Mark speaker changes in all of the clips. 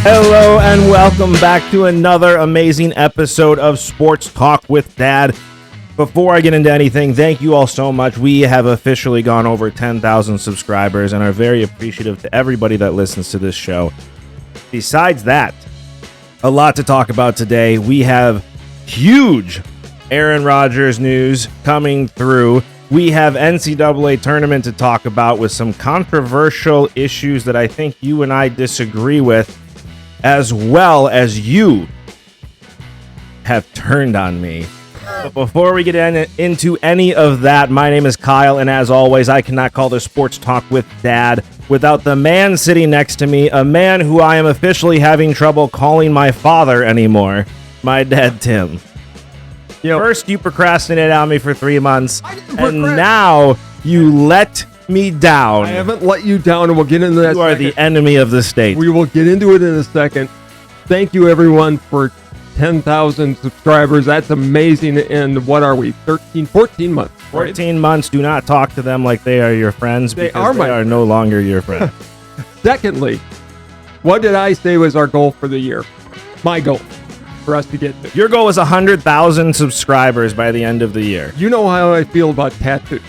Speaker 1: Hello and welcome back to another amazing episode of Sports Talk with Dad. Before I get into anything, thank you all so much. We have officially gone over 10,000 subscribers and are very appreciative to everybody that listens to this show. Besides that, a lot to talk about today. We have huge Aaron Rodgers news coming through. We have NCAA tournament to talk about with some controversial issues that I think you and I disagree with, as well as you have turned on me. But before we get into any of that, my name is Kyle, and as always, I cannot call this Sports Talk with Dad without the man sitting next to me, a man who I am officially having trouble calling my father anymore, my dad, Tim. First, you procrastinated on me for 3 months, and now you let me down.
Speaker 2: I haven't let you down, and we'll get into that.
Speaker 1: You are the enemy of the state.
Speaker 2: We will get into it in a second. Thank you, everyone, for 10,000 subscribers. That's amazing. And what are we? 14 months. Right?
Speaker 1: 14 months. Do not talk to them like they are your friends, because they are no longer your friends.
Speaker 2: Secondly, what did I say was our goal for the year? My goal for us to get to.
Speaker 1: Your goal is 100,000 subscribers by the end of the year.
Speaker 2: You know how I feel about tattoos.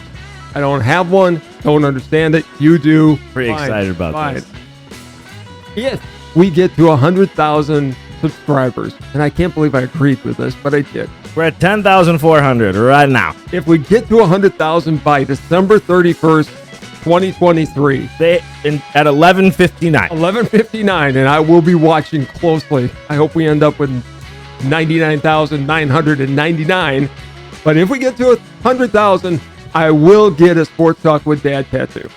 Speaker 2: I don't have one. Don't understand it. You do.
Speaker 1: Pretty excited about this.
Speaker 2: If we get to 100,000 subscribers, and I can't believe I agreed with this, but I did.
Speaker 1: We're at 10,400 right now.
Speaker 2: If we get to 100,000 by December 31st, 2023.
Speaker 1: At 11:59.
Speaker 2: 11:59, and I will be watching closely. I hope we end up with 99,999. But if we get to 100,000, I will get a Sports Talk with Dad tattoo.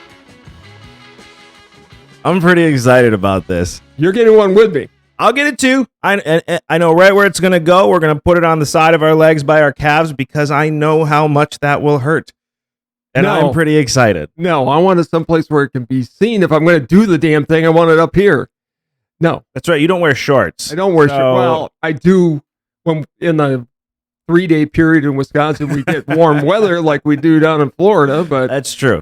Speaker 1: I'm pretty excited about this.
Speaker 2: You're getting one with me.
Speaker 1: I'll get it too. I know right where it's going to go. We're going to put it on the side of our legs by our calves because I know how much that will hurt. And I'm pretty excited.
Speaker 2: No, I want it someplace where it can be seen. If I'm going to do the damn thing, I want it up here. No.
Speaker 1: That's right. You don't wear shorts.
Speaker 2: I don't wear shorts. Well, I do when in the 3-day period in Wisconsin, we get warm weather like we do down in Florida. But
Speaker 1: that's true.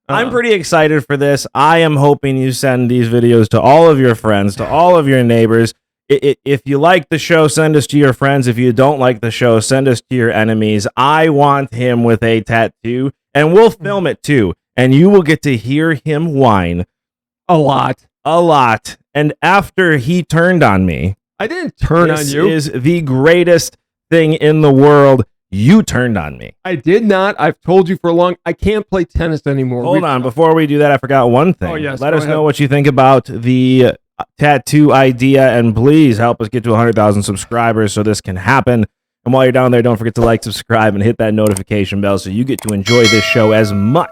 Speaker 1: I'm pretty excited for this. I am hoping you send these videos to all of your friends, to all of your neighbors. If you like the show, send us to your friends. If you don't like the show, send us to your enemies. I want him with a tattoo, and we'll film it too. And you will get to hear him whine
Speaker 2: a lot.
Speaker 1: And after he turned on me,
Speaker 2: I didn't turn on you.
Speaker 1: This is the greatest thing in the world. You turned on me.
Speaker 2: I did not. I've told you for long. I can't play tennis anymore.
Speaker 1: Hold on. Before we do that, I forgot one thing.
Speaker 2: Oh, yes.
Speaker 1: Let us know what you think about the tattoo idea, and please help us get to 100,000 subscribers so this can happen. And while you're down there, don't forget to like, subscribe, and hit that notification bell so you get to enjoy this show as much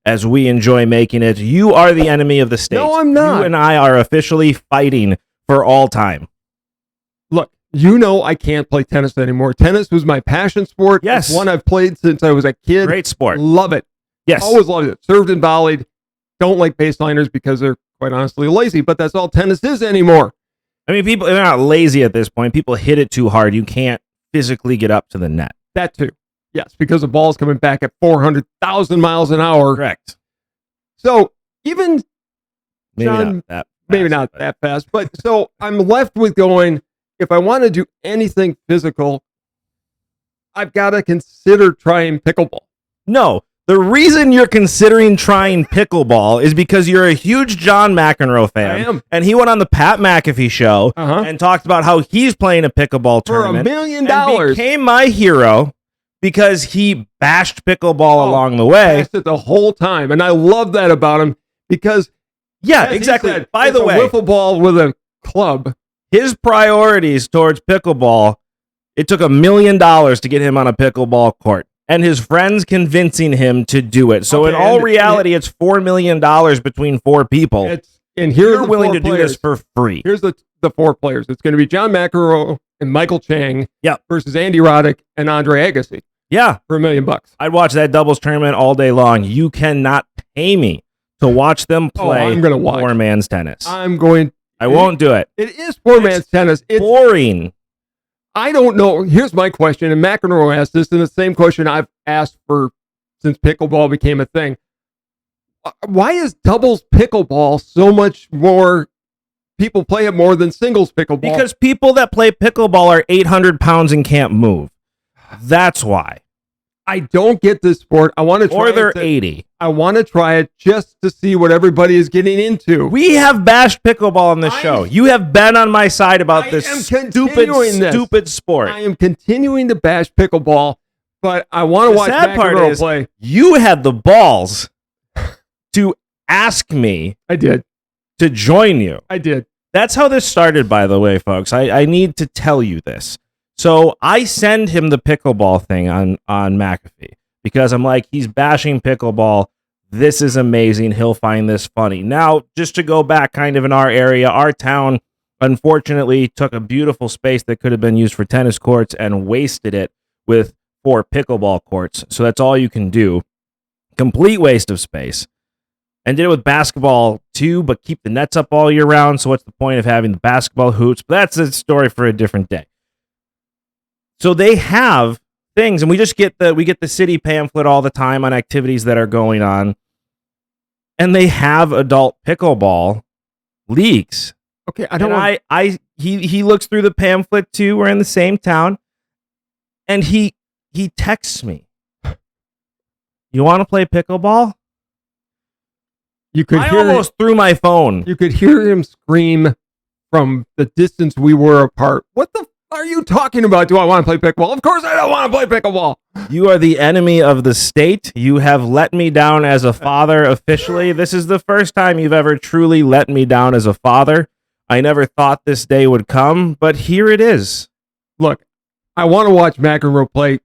Speaker 1: as we enjoy making it. You are the enemy of the state.
Speaker 2: No, I'm not.
Speaker 1: You and I are officially fighting for all time.
Speaker 2: Look. You know I can't play tennis anymore. Tennis was my passion sport.
Speaker 1: Yes.
Speaker 2: It's one I've played since I was a kid.
Speaker 1: Great sport.
Speaker 2: Love it.
Speaker 1: Yes.
Speaker 2: Always loved it. Served and volleyed. Don't like baseliners because they're quite honestly lazy, but that's all tennis is anymore.
Speaker 1: I mean, they're not lazy at this point. People hit it too hard. You can't physically get up to the net.
Speaker 2: That too. Yes, because the ball's coming back at 400,000 miles an hour.
Speaker 1: Correct.
Speaker 2: So even
Speaker 1: maybe
Speaker 2: not that fast, but so I'm left with going, if I want to do anything physical, I've got to consider trying pickleball.
Speaker 1: No, the reason you're considering trying pickleball is because you're a huge John McEnroe fan.
Speaker 2: I am.
Speaker 1: And he went on the Pat McAfee show and talked about how he's playing a pickleball tournament.
Speaker 2: For $1 million.
Speaker 1: And became my hero because he bashed pickleball along the way.
Speaker 2: Bashed it the whole time. And I love that about him because,
Speaker 1: yeah, exactly.
Speaker 2: Said,
Speaker 1: by the way,
Speaker 2: a wiffle ball with a club.
Speaker 1: His priorities towards pickleball, it took $1 million to get him on a pickleball court. And his friends convincing him to do it. So in all reality, it's $4 million between 4 people.
Speaker 2: And you're
Speaker 1: willing to do this for free.
Speaker 2: Here's the 4 players. It's going to be John McEnroe and Michael Chang versus Andy Roddick and Andre Agassi.
Speaker 1: Yeah.
Speaker 2: For $1 million.
Speaker 1: I'd watch that doubles tournament all day long. You cannot pay me to watch them play four-man's tennis. I won't do it.
Speaker 2: It is four-man's tennis. It's
Speaker 1: boring.
Speaker 2: I don't know. Here's my question, and McEnroe asked this, and the same question I've asked since pickleball became a thing. Why is doubles pickleball so much more people play it more than singles pickleball.
Speaker 1: Because people that play pickleball are 800 pounds and can't move. That's why.
Speaker 2: I don't get this sport. I want to try
Speaker 1: Or they're
Speaker 2: it.
Speaker 1: 80.
Speaker 2: I want to try it just to see what everybody is getting into.
Speaker 1: We have bashed pickleball on this show. You have been on my side about this stupid sport.
Speaker 2: I am continuing to bash pickleball, but I want to watch McEnroe play.
Speaker 1: You had the balls to ask me
Speaker 2: I did.
Speaker 1: to join you.
Speaker 2: I did.
Speaker 1: That's how this started, by the way, folks. I need to tell you this. So I send him the pickleball thing on McAfee because I'm like, he's bashing pickleball. This is amazing. He'll find this funny. Now, just to go back kind of in our area, our town, unfortunately, took a beautiful space that could have been used for tennis courts and wasted it with 4 pickleball courts. So that's all you can do. Complete waste of space. And did it with basketball too, but keep the nets up all year round. So what's the point of having the basketball hoops? But that's a story for a different day. So they have things, and we get the city pamphlet all the time on activities that are going on. And they have adult pickleball leagues.
Speaker 2: Okay,
Speaker 1: he looks through the pamphlet too. We're in the same town. And he texts me. You want to play pickleball? I almost threw my phone.
Speaker 2: You could hear him scream from the distance we were apart. What the are you talking about? Do I want to play pickleball? Of course I don't want to play pickleball.
Speaker 1: You are the enemy of the state. You have let me down as a father officially. This is the first time you've ever truly let me down as a father. I never thought this day would come, but here it is.
Speaker 2: Look, I want to watch McEnroe play.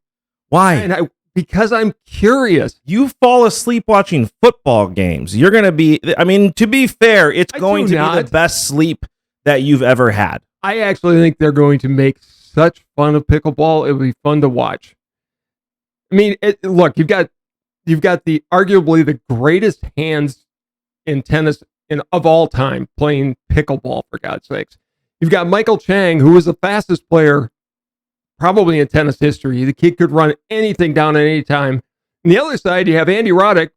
Speaker 1: Why?
Speaker 2: Because I'm curious.
Speaker 1: You fall asleep watching football games. You're going to be, to be fair, it's going to be the best sleep that you've ever had.
Speaker 2: I actually think they're going to make such fun of pickleball. It'll be fun to watch. I mean, look, you've got the arguably the greatest hands in tennis of all time playing pickleball, for God's sakes. You've got Michael Chang, who was the fastest player probably in tennis history. The kid could run anything down at any time. On the other side, you have Andy Roddick,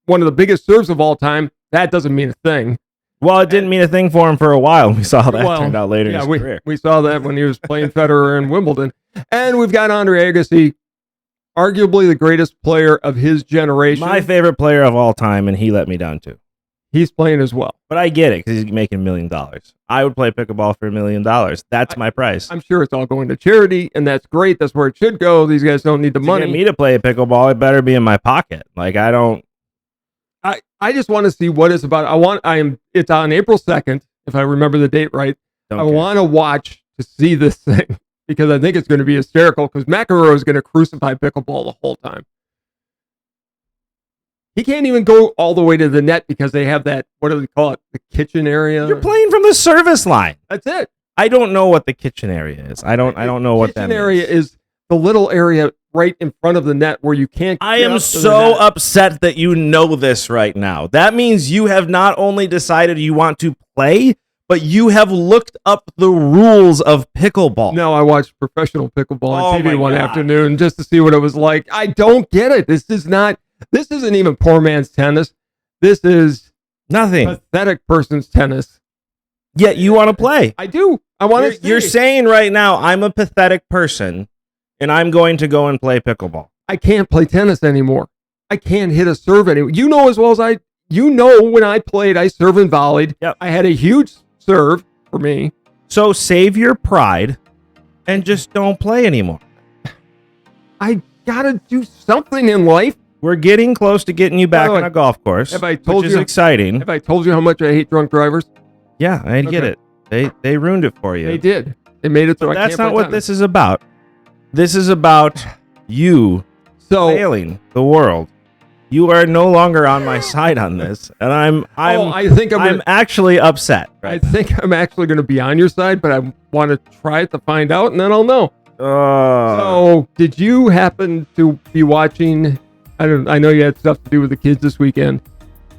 Speaker 2: one of the biggest serves of all time. That doesn't mean a thing.
Speaker 1: Well, it didn't mean a thing for him for a while. We saw how that turned out later in his career.
Speaker 2: We saw that when he was playing Federer in Wimbledon. And we've got Andre Agassi, arguably the greatest player of his generation.
Speaker 1: My favorite player of all time, and he let me down too.
Speaker 2: He's playing as well.
Speaker 1: But I get it because he's making $1 million. I would play pickleball for $1 million. That's my price.
Speaker 2: I'm sure it's all going to charity, and that's great. That's where it should go. These guys don't need the money.
Speaker 1: To get me to play pickleball, it better be in my pocket. Like, I don't...
Speaker 2: I just want to see what it's about. It's on April 2nd, if I remember the date right. I want to watch to see this thing because I think it's going to be hysterical because McEnroe is going to crucify pickleball the whole time. He can't even go all the way to the net because they have that, what do they call it? The kitchen area.
Speaker 1: You're playing from the service line.
Speaker 2: That's it.
Speaker 1: I don't know what the kitchen area is. I don't know what that means.
Speaker 2: Kitchen area is the little area right in front of the net where you can't.
Speaker 1: I am so upset that you know this right now. That means you have not only decided you want to play, but you have looked up the rules of pickleball.
Speaker 2: No, I watched professional pickleball on TV one afternoon just to see what it was like. I don't get it. This isn't even poor man's tennis. This is
Speaker 1: nothing.
Speaker 2: Pathetic person's tennis.
Speaker 1: Yet you want to play.
Speaker 2: I do. I want to.
Speaker 1: You're saying right now, I'm a pathetic person, and I'm going to go and play pickleball.
Speaker 2: I can't play tennis anymore. I can't hit a serve anymore. You know as well as I. You know when I played, I serve and volleyed.
Speaker 1: Yep.
Speaker 2: I had a huge serve for me.
Speaker 1: So save your pride and just don't play anymore.
Speaker 2: I gotta do something in life.
Speaker 1: We're getting close to getting you back on a golf course.
Speaker 2: Have I told
Speaker 1: which
Speaker 2: you?
Speaker 1: Is exciting.
Speaker 2: Have I told you how much I hate drunk drivers?
Speaker 1: Yeah, I get it. They ruined it for you.
Speaker 2: They did. They made it so I can't.
Speaker 1: That's not what this is about. This is about you failing the world. You are no longer on my side on this, and I'm actually upset.
Speaker 2: Right? I think I'm actually going to be on your side, but I want to try it to find out, and then I'll know. So, did you happen to be watching? I know you had stuff to do with the kids this weekend.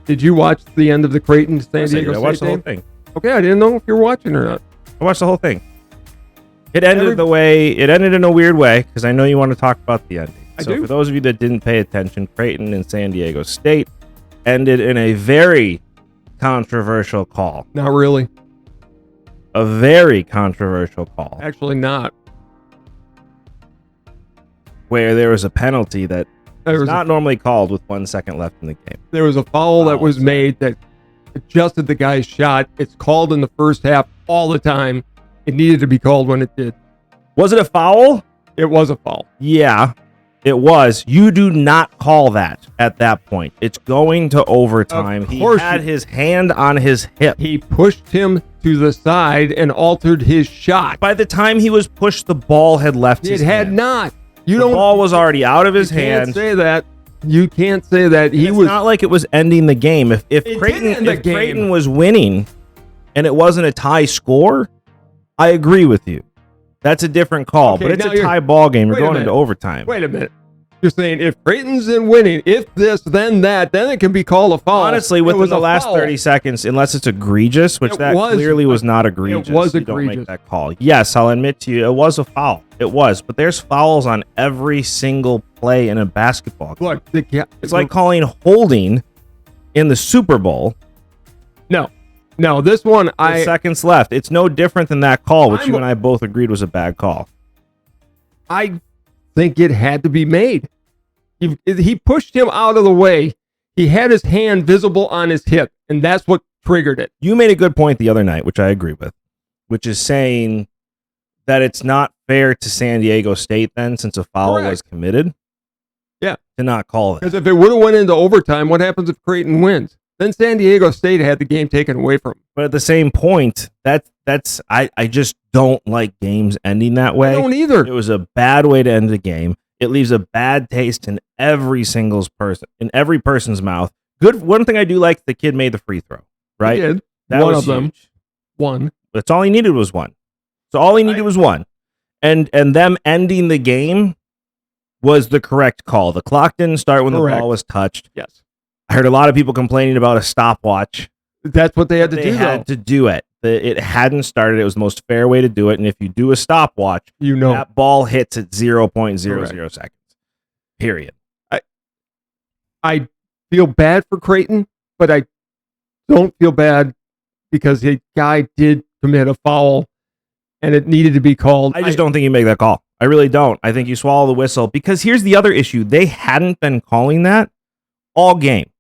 Speaker 2: Did you watch the end of the Creighton San Diego State?
Speaker 1: I watched the whole thing.
Speaker 2: Okay, I didn't know if you were watching or not.
Speaker 1: I watched the whole thing. It ended it ended in a weird way because I know you want to talk about the ending. For those of you that didn't pay attention, Creighton and San Diego State ended in a very controversial call.
Speaker 2: Not really.
Speaker 1: a very controversial call
Speaker 2: Actually, not.
Speaker 1: where there was a penalty that
Speaker 2: There
Speaker 1: is
Speaker 2: was
Speaker 1: not normally called with 1 second left in the game.
Speaker 2: There was a foul that was made that adjusted the guy's shot. It's called in the first half all the time. It needed to be called when it did.
Speaker 1: Was it a foul?
Speaker 2: It was a foul.
Speaker 1: Yeah, it was. You do not call that at that point. It's going to overtime. He had his hand on his hip.
Speaker 2: He pushed him to the side and altered his shot.
Speaker 1: By the time he was pushed, the ball had left his hand.
Speaker 2: It had not.
Speaker 1: The ball was already out of his hand.
Speaker 2: You can't say that. You can't say that.
Speaker 1: It's not like it was ending the game. If Creighton was winning and it wasn't a tie score, I agree with you. That's a different call, but it's a tie ball game. You're going into overtime.
Speaker 2: Wait a minute. You're saying if Creighton's in winning, if this, then that, then it can be called a foul.
Speaker 1: Honestly, within the last 30 seconds, unless it's egregious, which clearly was not egregious.
Speaker 2: It was egregious.
Speaker 1: You don't make that call. Yes, I'll admit to you, it was a foul. It was, but there's fouls on every single play in a basketball game.
Speaker 2: Look,
Speaker 1: it's like calling holding in the Super Bowl.
Speaker 2: No, this one,
Speaker 1: seconds left. It's no different than that call, which you and I both agreed was a bad call.
Speaker 2: I think it had to be made. He pushed him out of the way. He had his hand visible on his hip, and that's what triggered it.
Speaker 1: You made a good point the other night, which I agree with, which is saying that it's not fair to San Diego State then, since a foul was committed.
Speaker 2: Yeah.
Speaker 1: To not call it.
Speaker 2: Because if it would have went into overtime, what happens if Creighton wins? Then San Diego State had the game taken away from them.
Speaker 1: But at the same point, I just don't like games ending that way.
Speaker 2: I don't either.
Speaker 1: It was a bad way to end the game. It leaves a bad taste in every person's mouth. Good. One thing I do like, the kid made the free throw, right?
Speaker 2: He did.
Speaker 1: That
Speaker 2: one
Speaker 1: was
Speaker 2: of them.
Speaker 1: huge.
Speaker 2: One.
Speaker 1: That's all he needed was one. So all he needed was one. And them ending the game was the correct call. The clock didn't start when the ball was touched.
Speaker 2: Yes.
Speaker 1: I heard a lot of people complaining about a stopwatch.
Speaker 2: That's what they had to do.
Speaker 1: They had to do it. It hadn't started. It was the most fair way to do it. And if you do a stopwatch, that ball hits at 0.00 seconds. Period.
Speaker 2: I feel bad for Creighton, but I don't feel bad because the guy did commit a foul and it needed to be called.
Speaker 1: I just don't think you make that call. I really don't. I think you swallow the whistle, because here's the other issue. They hadn't been calling that all game.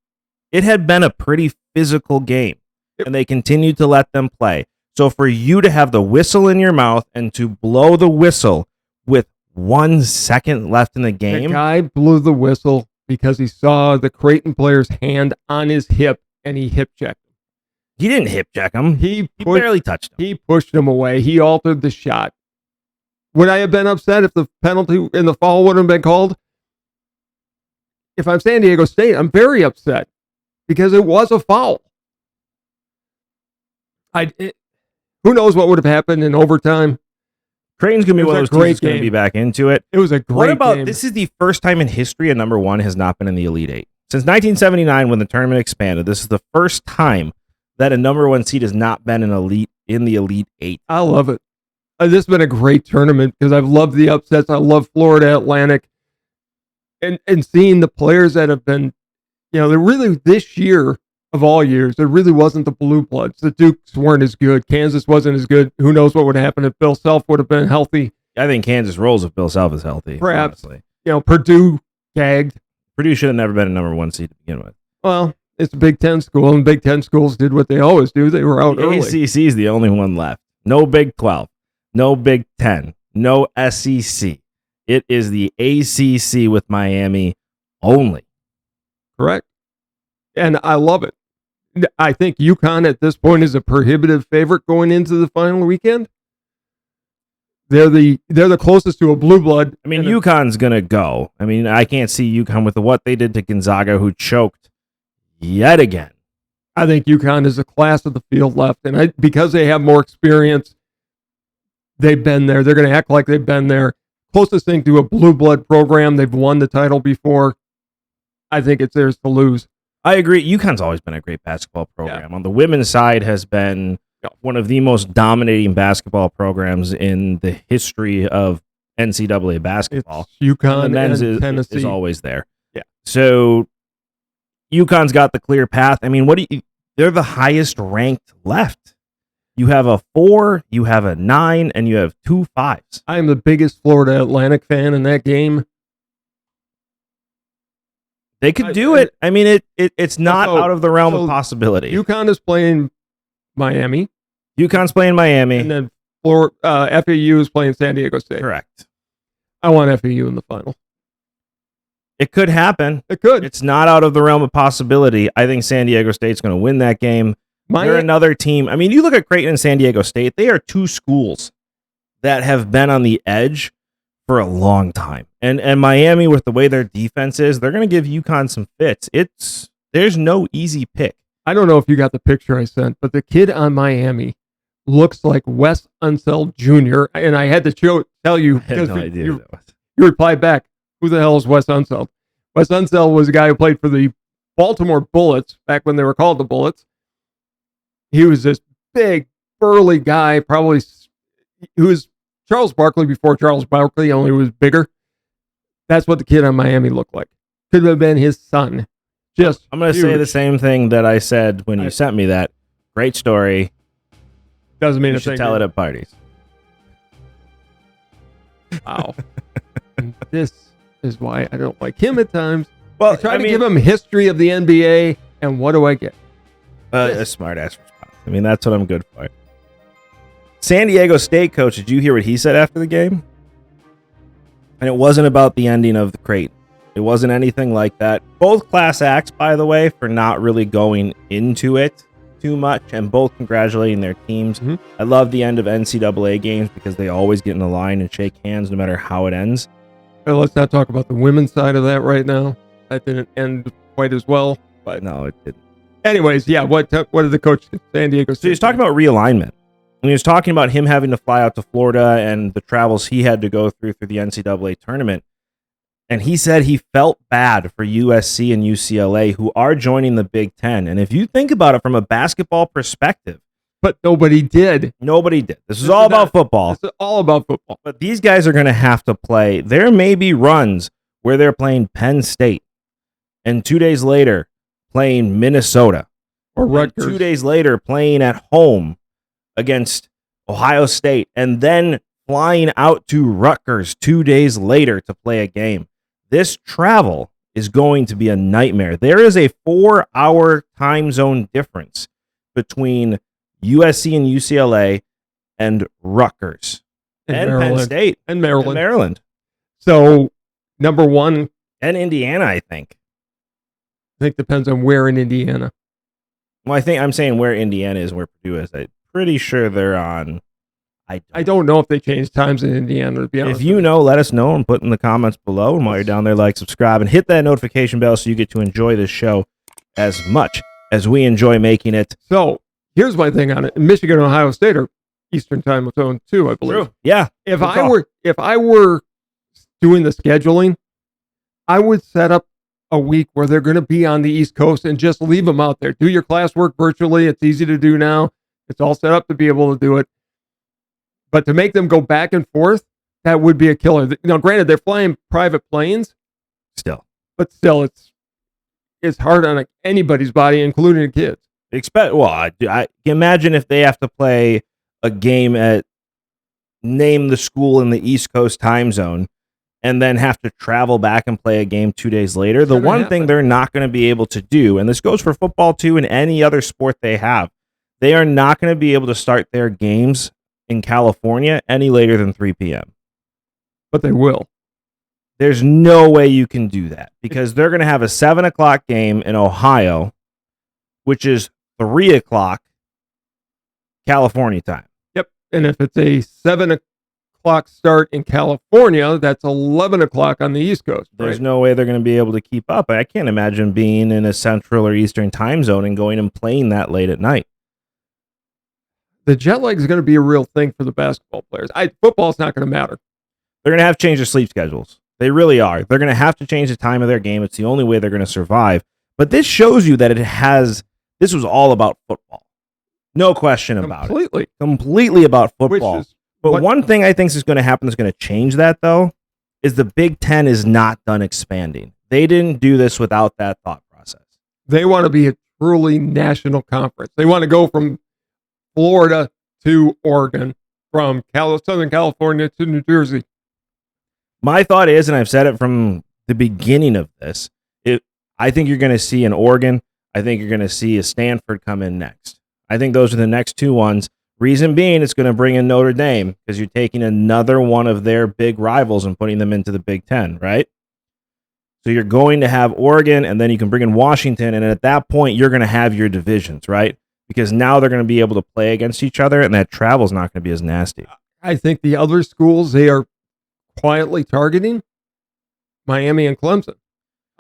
Speaker 1: It had been a pretty physical game, and they continued to let them play. So for you to have the whistle in your mouth and to blow the whistle with 1 second left in the game.
Speaker 2: The guy blew the whistle because he saw the Creighton player's hand on his hip, and he hip checked him.
Speaker 1: He didn't hip check him. He barely touched him.
Speaker 2: He pushed him away. He altered the shot. Would I have been upset if the penalty and the foul would have been called? If I'm San Diego State, I'm very upset because it was a foul. Who knows what would have happened in overtime?
Speaker 1: Creighton's going to be one of those teams that's going to be back into it.
Speaker 2: It was a great game.
Speaker 1: What about, this is the first time in history a number one has not been in the Elite Eight. Since 1979, when the tournament expanded, this is the first time that a number one seed has not been in the Elite Eight.
Speaker 2: I love it. This has been a great tournament because I've loved the upsets. I love Florida Atlantic. And seeing the players that have been, they're really, this year of all years, there really wasn't the blue bloods. The Dukes weren't as good. Kansas wasn't as good. Who knows what would happen if Bill Self would have been healthy.
Speaker 1: I think Kansas rolls if Bill Self is healthy.
Speaker 2: Perhaps.
Speaker 1: Honestly.
Speaker 2: Purdue gagged.
Speaker 1: Purdue should have never been a number one seed to begin with.
Speaker 2: Well, it's a Big Ten school, and Big Ten schools did what they always do. They were out early.
Speaker 1: ACC is the only one left. No Big 12. No Big 10. No SEC. It is the ACC with Miami only.
Speaker 2: Correct. And I love it. I think UConn at this point is a prohibitive favorite going into the final weekend. They're the closest to a blue blood.
Speaker 1: I mean, UConn's going to go. I mean, I can't see UConn with what they did to Gonzaga, who choked yet again.
Speaker 2: I think UConn is a class of the field left. And because they have more experience, they've been there. They're going to act like they've been there. Closest thing to a blue blood program. They've won the title before. I think it's theirs to lose.
Speaker 1: I agree. UConn's always been a great basketball program. Yeah. On the women's side has been one of the most dominating basketball programs in the history of NCAA basketball.
Speaker 2: It's UConn
Speaker 1: and the men's
Speaker 2: and Tennessee
Speaker 1: is always there.
Speaker 2: Yeah.
Speaker 1: So UConn's got the clear path. I mean, they're the highest ranked left. You have a 4, you have a 9, and you have 2 5s.
Speaker 2: I am the biggest Florida Atlantic fan in that game.
Speaker 1: They could do it. I mean, it's not out of the realm of possibility.
Speaker 2: UConn is playing Miami.
Speaker 1: UConn's playing Miami.
Speaker 2: And then FAU is playing San Diego State.
Speaker 1: Correct.
Speaker 2: I want FAU in the final.
Speaker 1: It could happen.
Speaker 2: It could.
Speaker 1: It's not out of the realm of possibility. I think San Diego State's going to win that game. They're another team. I mean, you look at Creighton and San Diego State, they are 2 schools that have been on the edge for a long time. And Miami, with the way their defense is, they're going to give UConn some fits. There's no easy pick.
Speaker 2: I don't know if you got the picture I sent, but the kid on Miami looks like Wes Unseld Jr. And I had to tell you,
Speaker 1: I had no idea
Speaker 2: you replied back, who the hell is Wes Unseld? Wes Unseld was a guy who played for the Baltimore Bullets back when they were called the Bullets. He was this big, burly guy, probably who was Charles Barkley before Charles Barkley, only was bigger. That's what the kid on Miami looked like. Could have been his son.
Speaker 1: I'm going to say the same thing that I said when you sent me that. Great story.
Speaker 2: Doesn't mean
Speaker 1: you should tell it at parties.
Speaker 2: Wow. This is why I don't like him at times.
Speaker 1: Well,
Speaker 2: I try to give him history of the NBA, and what do I get?
Speaker 1: A smart-ass response. I mean, that's what I'm good for. San Diego State coach, did you hear what he said after the game? And it wasn't about the ending of the Creighton. It wasn't anything like that. Both class acts, by the way, for not really going into it too much, and both congratulating their teams.
Speaker 2: Mm-hmm.
Speaker 1: I love the end of NCAA games because they always get in the line and shake hands no matter how it ends.
Speaker 2: Well, let's not talk about the women's side of that right now. That didn't end quite as well. But
Speaker 1: no, it didn't.
Speaker 2: Anyways, yeah, what did the coach in San Diego say?
Speaker 1: So he's talking about realignment. And he was talking about him having to fly out to Florida and the travels he had to go through the NCAA tournament. And he said he felt bad for USC and UCLA, who are joining the Big Ten. And if you think about it from a basketball perspective,
Speaker 2: but nobody did.
Speaker 1: Nobody did. This is all about football.
Speaker 2: This is all about football.
Speaker 1: But these guys are going to have to play. There may be runs where they're playing Penn State, and 2 days later playing Minnesota,
Speaker 2: or Rodgers.
Speaker 1: 2 days later playing at home against Ohio State, and then flying out to Rutgers 2 days later to play a game. This travel is going to be a nightmare. There is a 4-hour time zone difference between USC and UCLA and Rutgers and Penn State
Speaker 2: and Maryland.
Speaker 1: So,
Speaker 2: number one.
Speaker 1: And Indiana, I think.
Speaker 2: I think depends on where in Indiana.
Speaker 1: Well, I'm saying where Indiana is, where Purdue is. I'm pretty sure they're on.
Speaker 2: I don't know if they changed times in Indiana, to be honest.
Speaker 1: If you know, let us know and put in the comments below. And while you're down there, like, subscribe, and hit that notification bell so you get to enjoy this show as much as we enjoy making it.
Speaker 2: So, here's my thing on it. Michigan and Ohio State are Eastern time zone too, I believe.
Speaker 1: True. Yeah.
Speaker 2: If I were doing the scheduling, I would set up a week where they're going to be on the East Coast and just leave them out there. Do your classwork virtually. It's easy to do now. It's all set up to be able to do it. But to make them go back and forth, that would be a killer. Now, granted, they're flying private planes. But still, it's hard on anybody's body, including the kids.
Speaker 1: I imagine if they have to play a game at name the school in the East Coast time zone and then have to travel back and play a game 2 days later. The one thing they're not going to be able to do, and this goes for football too and any other sport they have, they are not going to be able to start their games in California any later than 3 p.m.
Speaker 2: But they will.
Speaker 1: There's no way you can do that because they're going to have a 7 o'clock game in Ohio, which is 3 o'clock California time.
Speaker 2: Yep. And if it's a 7 o'clock start in California, that's 11 o'clock on the East Coast. Right?
Speaker 1: There's no way they're going to be able to keep up. I can't imagine being in a Central or Eastern time zone and going and playing that late at night.
Speaker 2: The jet lag is going to be a real thing for the basketball players. Football's not going to matter.
Speaker 1: They're going to have to change their sleep schedules. They really are. They're going to have to change the time of their game. It's the only way they're going to survive. But this shows you that this was all about football. No question about it. Completely about football. But one thing I think is going to happen that's going to change that, though, is the Big Ten is not done expanding. They didn't do this without that thought process.
Speaker 2: They want to be a truly national conference. They want to go from Florida to Oregon from Southern California to New Jersey.
Speaker 1: My thought is, and I've said it from the beginning of this, I think you're going to see an Oregon. I think you're going to see a Stanford come in next. I think those are the next two ones. Reason being, it's going to bring in Notre Dame because you're taking another one of their big rivals and putting them into the Big Ten, right? So you're going to have Oregon, and then you can bring in Washington, and at that point, you're going to have your divisions, right? Because now they're going to be able to play against each other, and that travel's not going to be as nasty.
Speaker 2: I think the other schools they are quietly targeting, Miami and Clemson.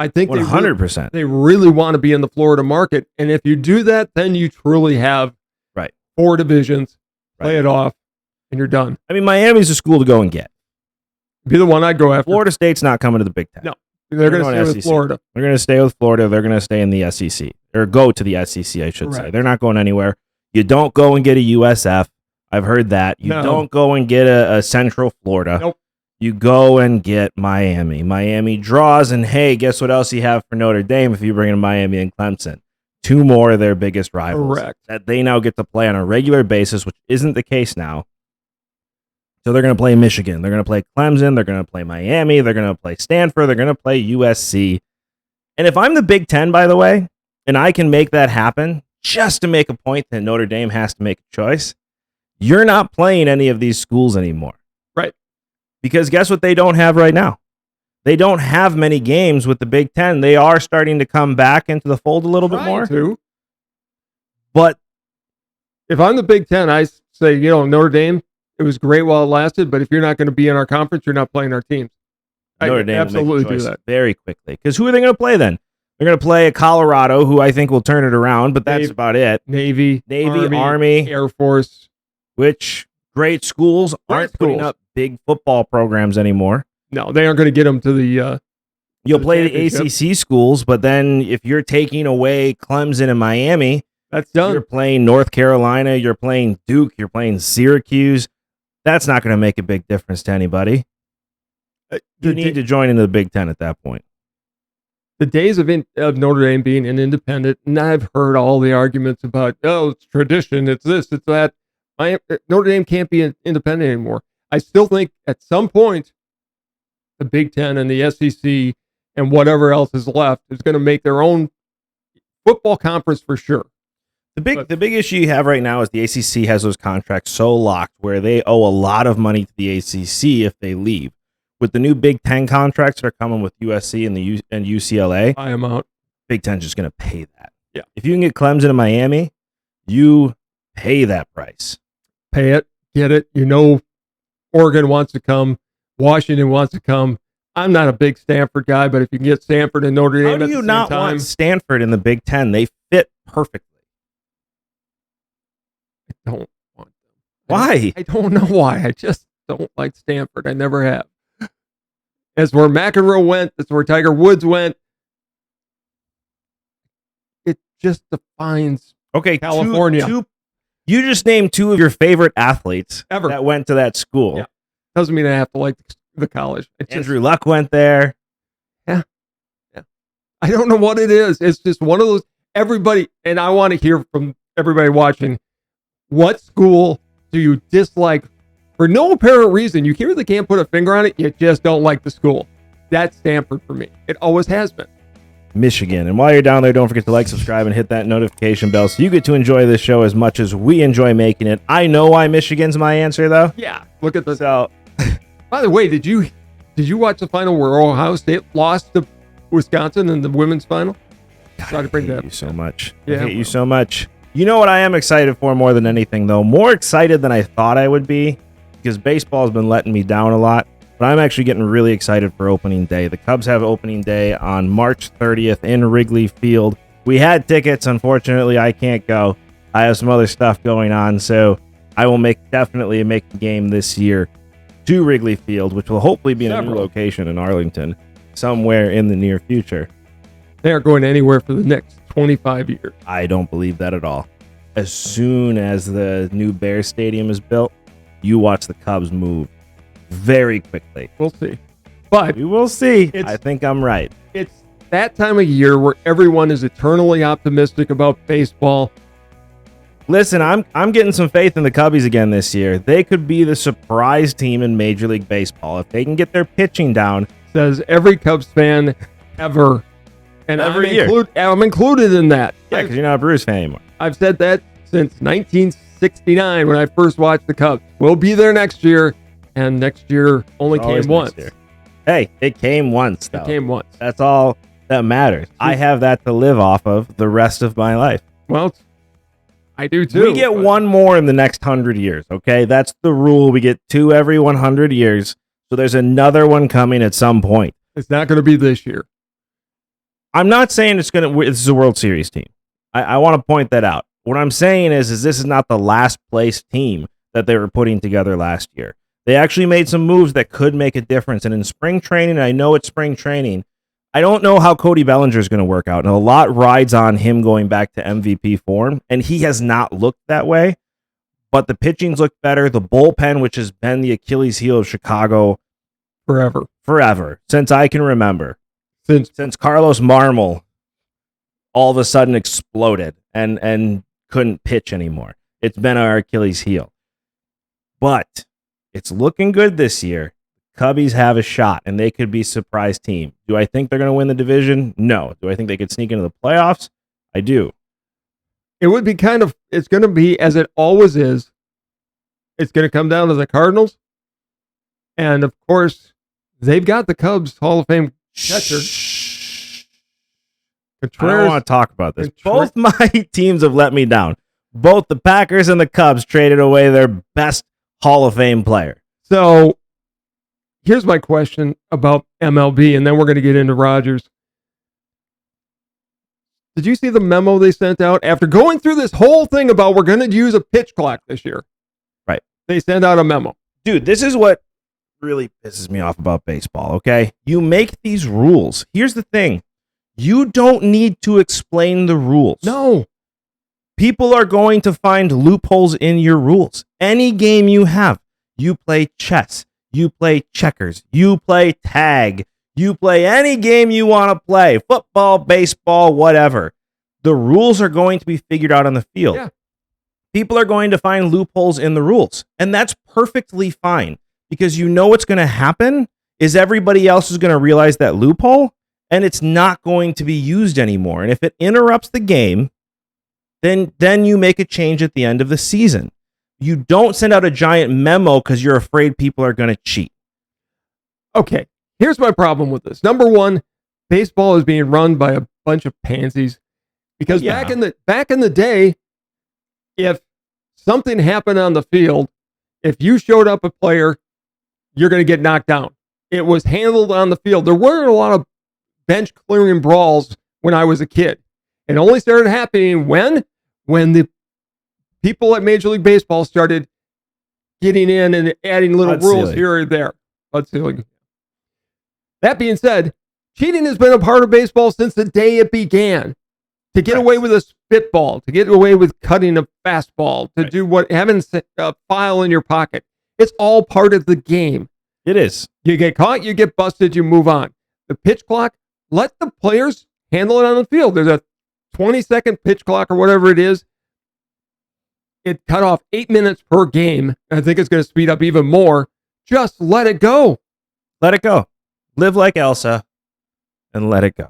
Speaker 2: I think
Speaker 1: 100%.
Speaker 2: They really want to be in the Florida market, and if you do that, then you truly have
Speaker 1: right
Speaker 2: 4 divisions, play it off, and you're done.
Speaker 1: I mean, Miami's a school to go and get.
Speaker 2: Be the one I'd go after.
Speaker 1: Florida State's not coming to the Big Ten.
Speaker 2: No, they're going to stay with Florida.
Speaker 1: They're going to stay with Florida. They're going to stay in the SEC, or go to the SEC, I should say. They're not going anywhere. You don't go and get a USF. I've heard that. You don't go and get a Central Florida.
Speaker 2: Nope.
Speaker 1: You go and get Miami. Miami draws, and hey, guess what else you have for Notre Dame if you bring in Miami and Clemson? 2 more of their biggest rivals.
Speaker 2: Correct.
Speaker 1: That they now get to play on a regular basis, which isn't the case now. So they're going to play Michigan. They're going to play Clemson. They're going to play Miami. They're going to play Stanford. They're going to play USC. And if I'm the Big Ten, by the way, and I can make that happen just to make a point that Notre Dame has to make a choice, you're not playing any of these schools anymore.
Speaker 2: Right.
Speaker 1: Because guess what they don't have right now? They don't have many games with the Big Ten. They are starting to come back into the fold a little bit more. But
Speaker 2: if I'm the Big Ten, I say, Notre Dame, it was great while it lasted, but if you're not going to be in our conference, you're not playing our teams.
Speaker 1: Notre Dame
Speaker 2: absolutely
Speaker 1: will make a choice
Speaker 2: do that
Speaker 1: very quickly. Because who are they going to play then? They're going to play a Colorado, who I think will turn it around, but that's about it.
Speaker 2: Navy,
Speaker 1: Army,
Speaker 2: Air Force.
Speaker 1: Which great schools aren't putting up big football programs anymore.
Speaker 2: No, they aren't going to get them to the
Speaker 1: you'll play the ACC schools, but then if you're taking away Clemson and Miami,
Speaker 2: that's done.
Speaker 1: You're playing North Carolina, you're playing Duke, you're playing Syracuse. That's not going to make a big difference to anybody. You need to join into the Big Ten at that point.
Speaker 2: The days of Notre Dame being an independent, and I've heard all the arguments about, it's tradition, it's this, it's that. Notre Dame can't be independent anymore. I still think at some point, the Big Ten and the SEC and whatever else is left is going to make their own football conference for sure.
Speaker 1: The big issue you have right now is the ACC has those contracts so locked where they owe a lot of money to the ACC if they leave. With the new Big Ten contracts that are coming with USC and UCLA,
Speaker 2: I am out.
Speaker 1: Big Ten's just going to pay that.
Speaker 2: Yeah.
Speaker 1: If you can get Clemson and Miami, you pay that price.
Speaker 2: Pay it, get it. Oregon wants to come. Washington wants to come. I'm not a big Stanford guy, but if you can get Stanford and Notre Dame
Speaker 1: at the same time. How do you not want Stanford in the Big Ten? They fit perfectly.
Speaker 2: I don't want them.
Speaker 1: Why?
Speaker 2: I don't know why. I just don't like Stanford. I never have. That's where McEnroe went. That's where Tiger Woods went. It just defines California.
Speaker 1: You just named 2 of your favorite athletes
Speaker 2: ever
Speaker 1: that went to that school.
Speaker 2: Yeah. Doesn't mean I have to like the college.
Speaker 1: Andrew Luck went there.
Speaker 2: Yeah. I don't know what it is. It's just one of those. Everybody, and I want to hear from everybody watching. What school do you dislike for no apparent reason? You really can't put a finger on it. You just don't like the school. That's Stanford for me. It always has been.
Speaker 1: Michigan. And while you're down there, don't forget to like, subscribe, and hit that notification bell so you get to enjoy this show as much as we enjoy making it. I know why Michigan's my answer, though.
Speaker 2: Yeah. Look at this.
Speaker 1: So,
Speaker 2: by the way, did you watch the final where Ohio State lost to Wisconsin in the women's final?
Speaker 1: God, I hate you so much.
Speaker 2: Yeah,
Speaker 1: I hate you so much. You know what I am excited for more than anything, though? More excited than I thought I would be, because baseball has been letting me down a lot. But I'm actually getting really excited for opening day. The Cubs have opening day on March 30th in Wrigley Field. We had tickets. Unfortunately, I can't go. I have some other stuff going on, so I will definitely make the game this year to Wrigley Field, which will hopefully be in a new location in Arlington somewhere in the near future.
Speaker 2: They aren't going anywhere for the next 25 years.
Speaker 1: I don't believe that at all. As soon as the new Bears Stadium is built, you watch the Cubs move very quickly.
Speaker 2: We'll see. But
Speaker 1: we will see. I think I'm right.
Speaker 2: It's that time of year where everyone is eternally optimistic about baseball.
Speaker 1: Listen, I'm getting some faith in the Cubbies again this year. They could be the surprise team in Major League Baseball if they can get their pitching down.
Speaker 2: Says every Cubs fan ever. And
Speaker 1: Every year.
Speaker 2: I'm included in that.
Speaker 1: Yeah, because you're not a Brewers fan anymore.
Speaker 2: I've said that since 1969 when I first watched the Cubs. We'll be there next year, and next year only came once.
Speaker 1: Hey, it came once, though.
Speaker 2: It came once.
Speaker 1: That's all that matters. I have that to live off of the rest of my life.
Speaker 2: Well, I do too.
Speaker 1: We get one more in the next 100 years, okay? That's the rule. We get 2 every 100 years. So there's another one coming at some point.
Speaker 2: It's not going to be this year.
Speaker 1: I'm not saying this is a World Series team. I want to point that out. What I'm saying is this is not the last place team that they were putting together last year. They actually made some moves that could make a difference. And in spring training, I know it's spring training, I don't know how Cody Bellinger is going to work out. And a lot rides on him going back to MVP form. And he has not looked that way. But the pitching's looked better. The bullpen, which has been the Achilles heel of Chicago forever, since I can remember. Since Carlos Marmol all of a sudden exploded and couldn't pitch anymore. It's been our Achilles heel. But it's looking good this year. Cubbies have a shot, and they could be a surprise team. Do I think they're going to win the division? No. Do I think they could sneak into the playoffs? I do.
Speaker 2: It would be it's going to be, as it always is, it's going to come down to the Cardinals. And, of course, they've got the Cubs Hall of Fame catcher.
Speaker 1: I don't want to talk about this. Both my teams have let me down. Both the Packers and the Cubs traded away their best Hall of Fame player.
Speaker 2: So here's my question about MLB, and then we're going to get into Rodgers. Did you see the memo they sent out after going through this whole thing about we're going to use a pitch clock this year?
Speaker 1: Right.
Speaker 2: They sent out a memo.
Speaker 1: Dude, this is what really pisses me off about baseball, okay? You make these rules. Here's the thing. You don't need to explain the rules.
Speaker 2: No.
Speaker 1: People are going to find loopholes in your rules. Any game you have, you play chess, you play checkers, you play tag, you play any game you want to play, football, baseball, whatever. The rules are going to be figured out on the field.
Speaker 2: Yeah.
Speaker 1: People are going to find loopholes in the rules, and that's perfectly fine because you know what's going to happen is everybody else is going to realize that loophole, and it's not going to be used anymore. And if it interrupts the game, then you make a change at the end of the season. You don't send out a giant memo because you're afraid people are going to cheat.
Speaker 2: Okay, here's my problem with this. Number one, baseball is being run by a bunch of pansies because back in the day, if something happened on the field, if you showed up a player, you're going to get knocked down. It was handled on the field. There weren't a lot of bench clearing brawls when I was a kid. It only started happening when the people at Major League Baseball started getting in and adding little rules here or there. That being said, cheating has been a part of baseball since the day it began. To get away with a spitball, to get away with cutting a fastball, to do having a file in your pocket. It's all part of the game.
Speaker 1: It is.
Speaker 2: You get caught, you get busted, you move on. The pitch clock, let the players handle it on the field. There's a 20-second pitch clock or whatever it is. It cut off 8 minutes per game. I think it's going to speed up even more. Just let it go.
Speaker 1: Let it go. Live like Elsa and let it go.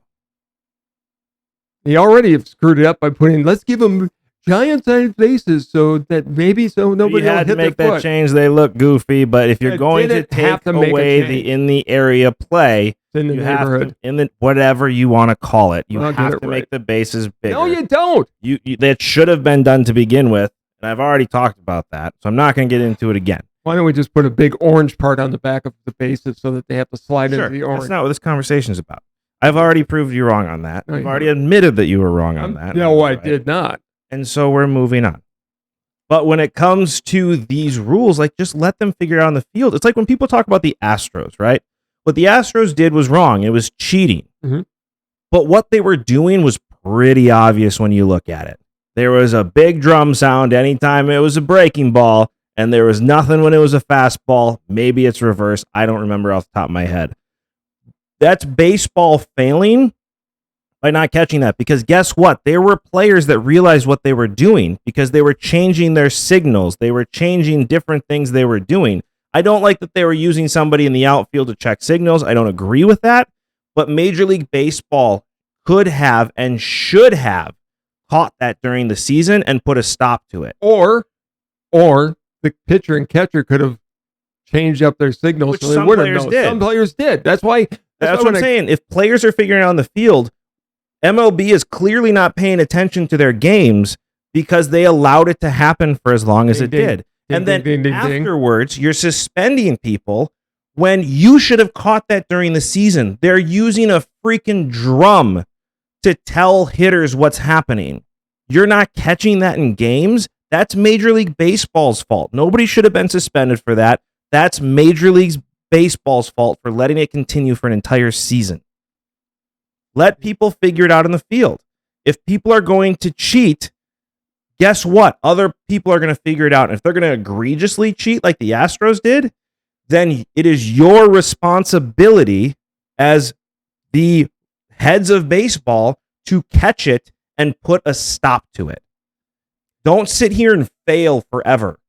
Speaker 2: They already have screwed it up by let's give them giant-sized bases so nobody
Speaker 1: had to make that change. They look goofy, but if you're going to take away the in the area play,
Speaker 2: you have
Speaker 1: to whatever you want to call it, you have to make the bases bigger.
Speaker 2: No, you don't.
Speaker 1: You that should have been done to begin with, and I've already talked about that, so I'm not going to get into it again.
Speaker 2: Why don't we just put a big orange part on the back of the bases so that they have to slide into the orange?
Speaker 1: That's not what this conversation is about. I've already proved you wrong on that. I've already admitted that you were wrong on that.
Speaker 2: No, I did not.
Speaker 1: And so we're moving on. But when it comes to these rules, just let them figure it out on the field. It's like when people talk about the Astros, right? What the Astros did was wrong. It was cheating.
Speaker 2: Mm-hmm.
Speaker 1: But what they were doing was pretty obvious when you look at it. There was a big drum sound anytime it was a breaking ball, and there was nothing when it was a fastball. Maybe it's reverse. I don't remember off the top of my head. That's baseball failing by not catching that, because guess what? There were players that realized what they were doing because they were changing their signals. They were changing different things they were doing. I don't like that they were using somebody in the outfield to check signals. I don't agree with that. But Major League Baseball could have and should have caught that during the season and put a stop to it.
Speaker 2: Or the pitcher and catcher could have changed up their signals.
Speaker 1: Which
Speaker 2: so they
Speaker 1: some
Speaker 2: would have
Speaker 1: players
Speaker 2: known.
Speaker 1: did.
Speaker 2: Some players did. That's what
Speaker 1: I'm saying. If players are figuring out on the field, MLB is clearly not paying attention to their games because they allowed it to happen for as long as it did. And then afterwards, you're suspending people when you should have caught that during the season. They're using a freaking drum to tell hitters what's happening. You're not catching that in games. That's Major League Baseball's fault. Nobody should have been suspended for that. That's Major League Baseball's fault for letting it continue for an entire season. Let people figure it out in the field. If people are going to cheat, guess what? Other people are going to figure it out. And if they're going to egregiously cheat like the Astros did, then it is your responsibility as the heads of baseball to catch it and put a stop to it. Don't sit here and fail forever.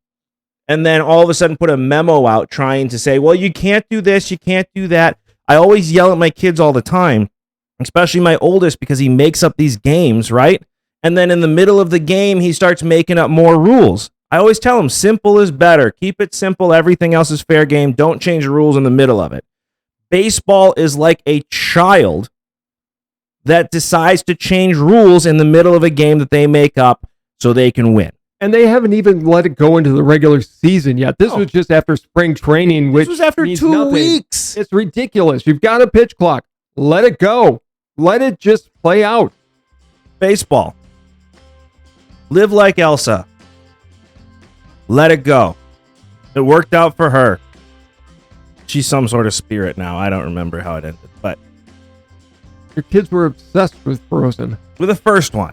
Speaker 1: And then all of a sudden put a memo out trying to say, well, you can't do this, you can't do that. I always yell at my kids all the time, especially my oldest, because he makes up these games, right? And then in the middle of the game, he starts making up more rules. I always tell him, simple is better. Keep it simple. Everything else is fair game. Don't change the rules in the middle of it. Baseball is like a child that decides to change rules in the middle of a game that they make up so they can win.
Speaker 2: And they haven't even let it go into the regular season yet. This was just after spring training, which
Speaker 1: this was after 2 weeks.
Speaker 2: It's ridiculous. You've got a pitch clock. Let it go. Let it just play out.
Speaker 1: Baseball. Live like Elsa. Let it go. It worked out for her. She's some sort of spirit now. I don't remember how it ended, but
Speaker 2: your kids were obsessed with Frozen.
Speaker 1: With the first one.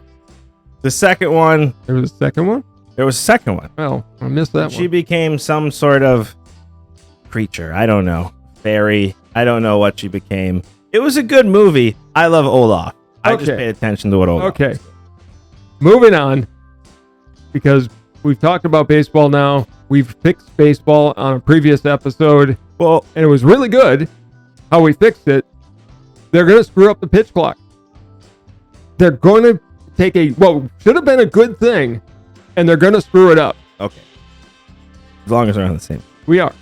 Speaker 1: The second one.
Speaker 2: There was a second one?
Speaker 1: There was a second one.
Speaker 2: Oh, I missed that one.
Speaker 1: She became some sort of creature. I don't know. Fairy. I don't know what she became. It was a good movie. I love Olaf. I just pay attention to what Olaf
Speaker 2: Okay. Moving on. Because we've talked about baseball now. We've fixed baseball on a previous episode.
Speaker 1: Well,
Speaker 2: and it was really good how we fixed it. They're going to screw up the pitch clock. They're going to take should have been a good thing, and they're going to screw it up.
Speaker 1: Okay. As long as they're on the same.
Speaker 2: We are.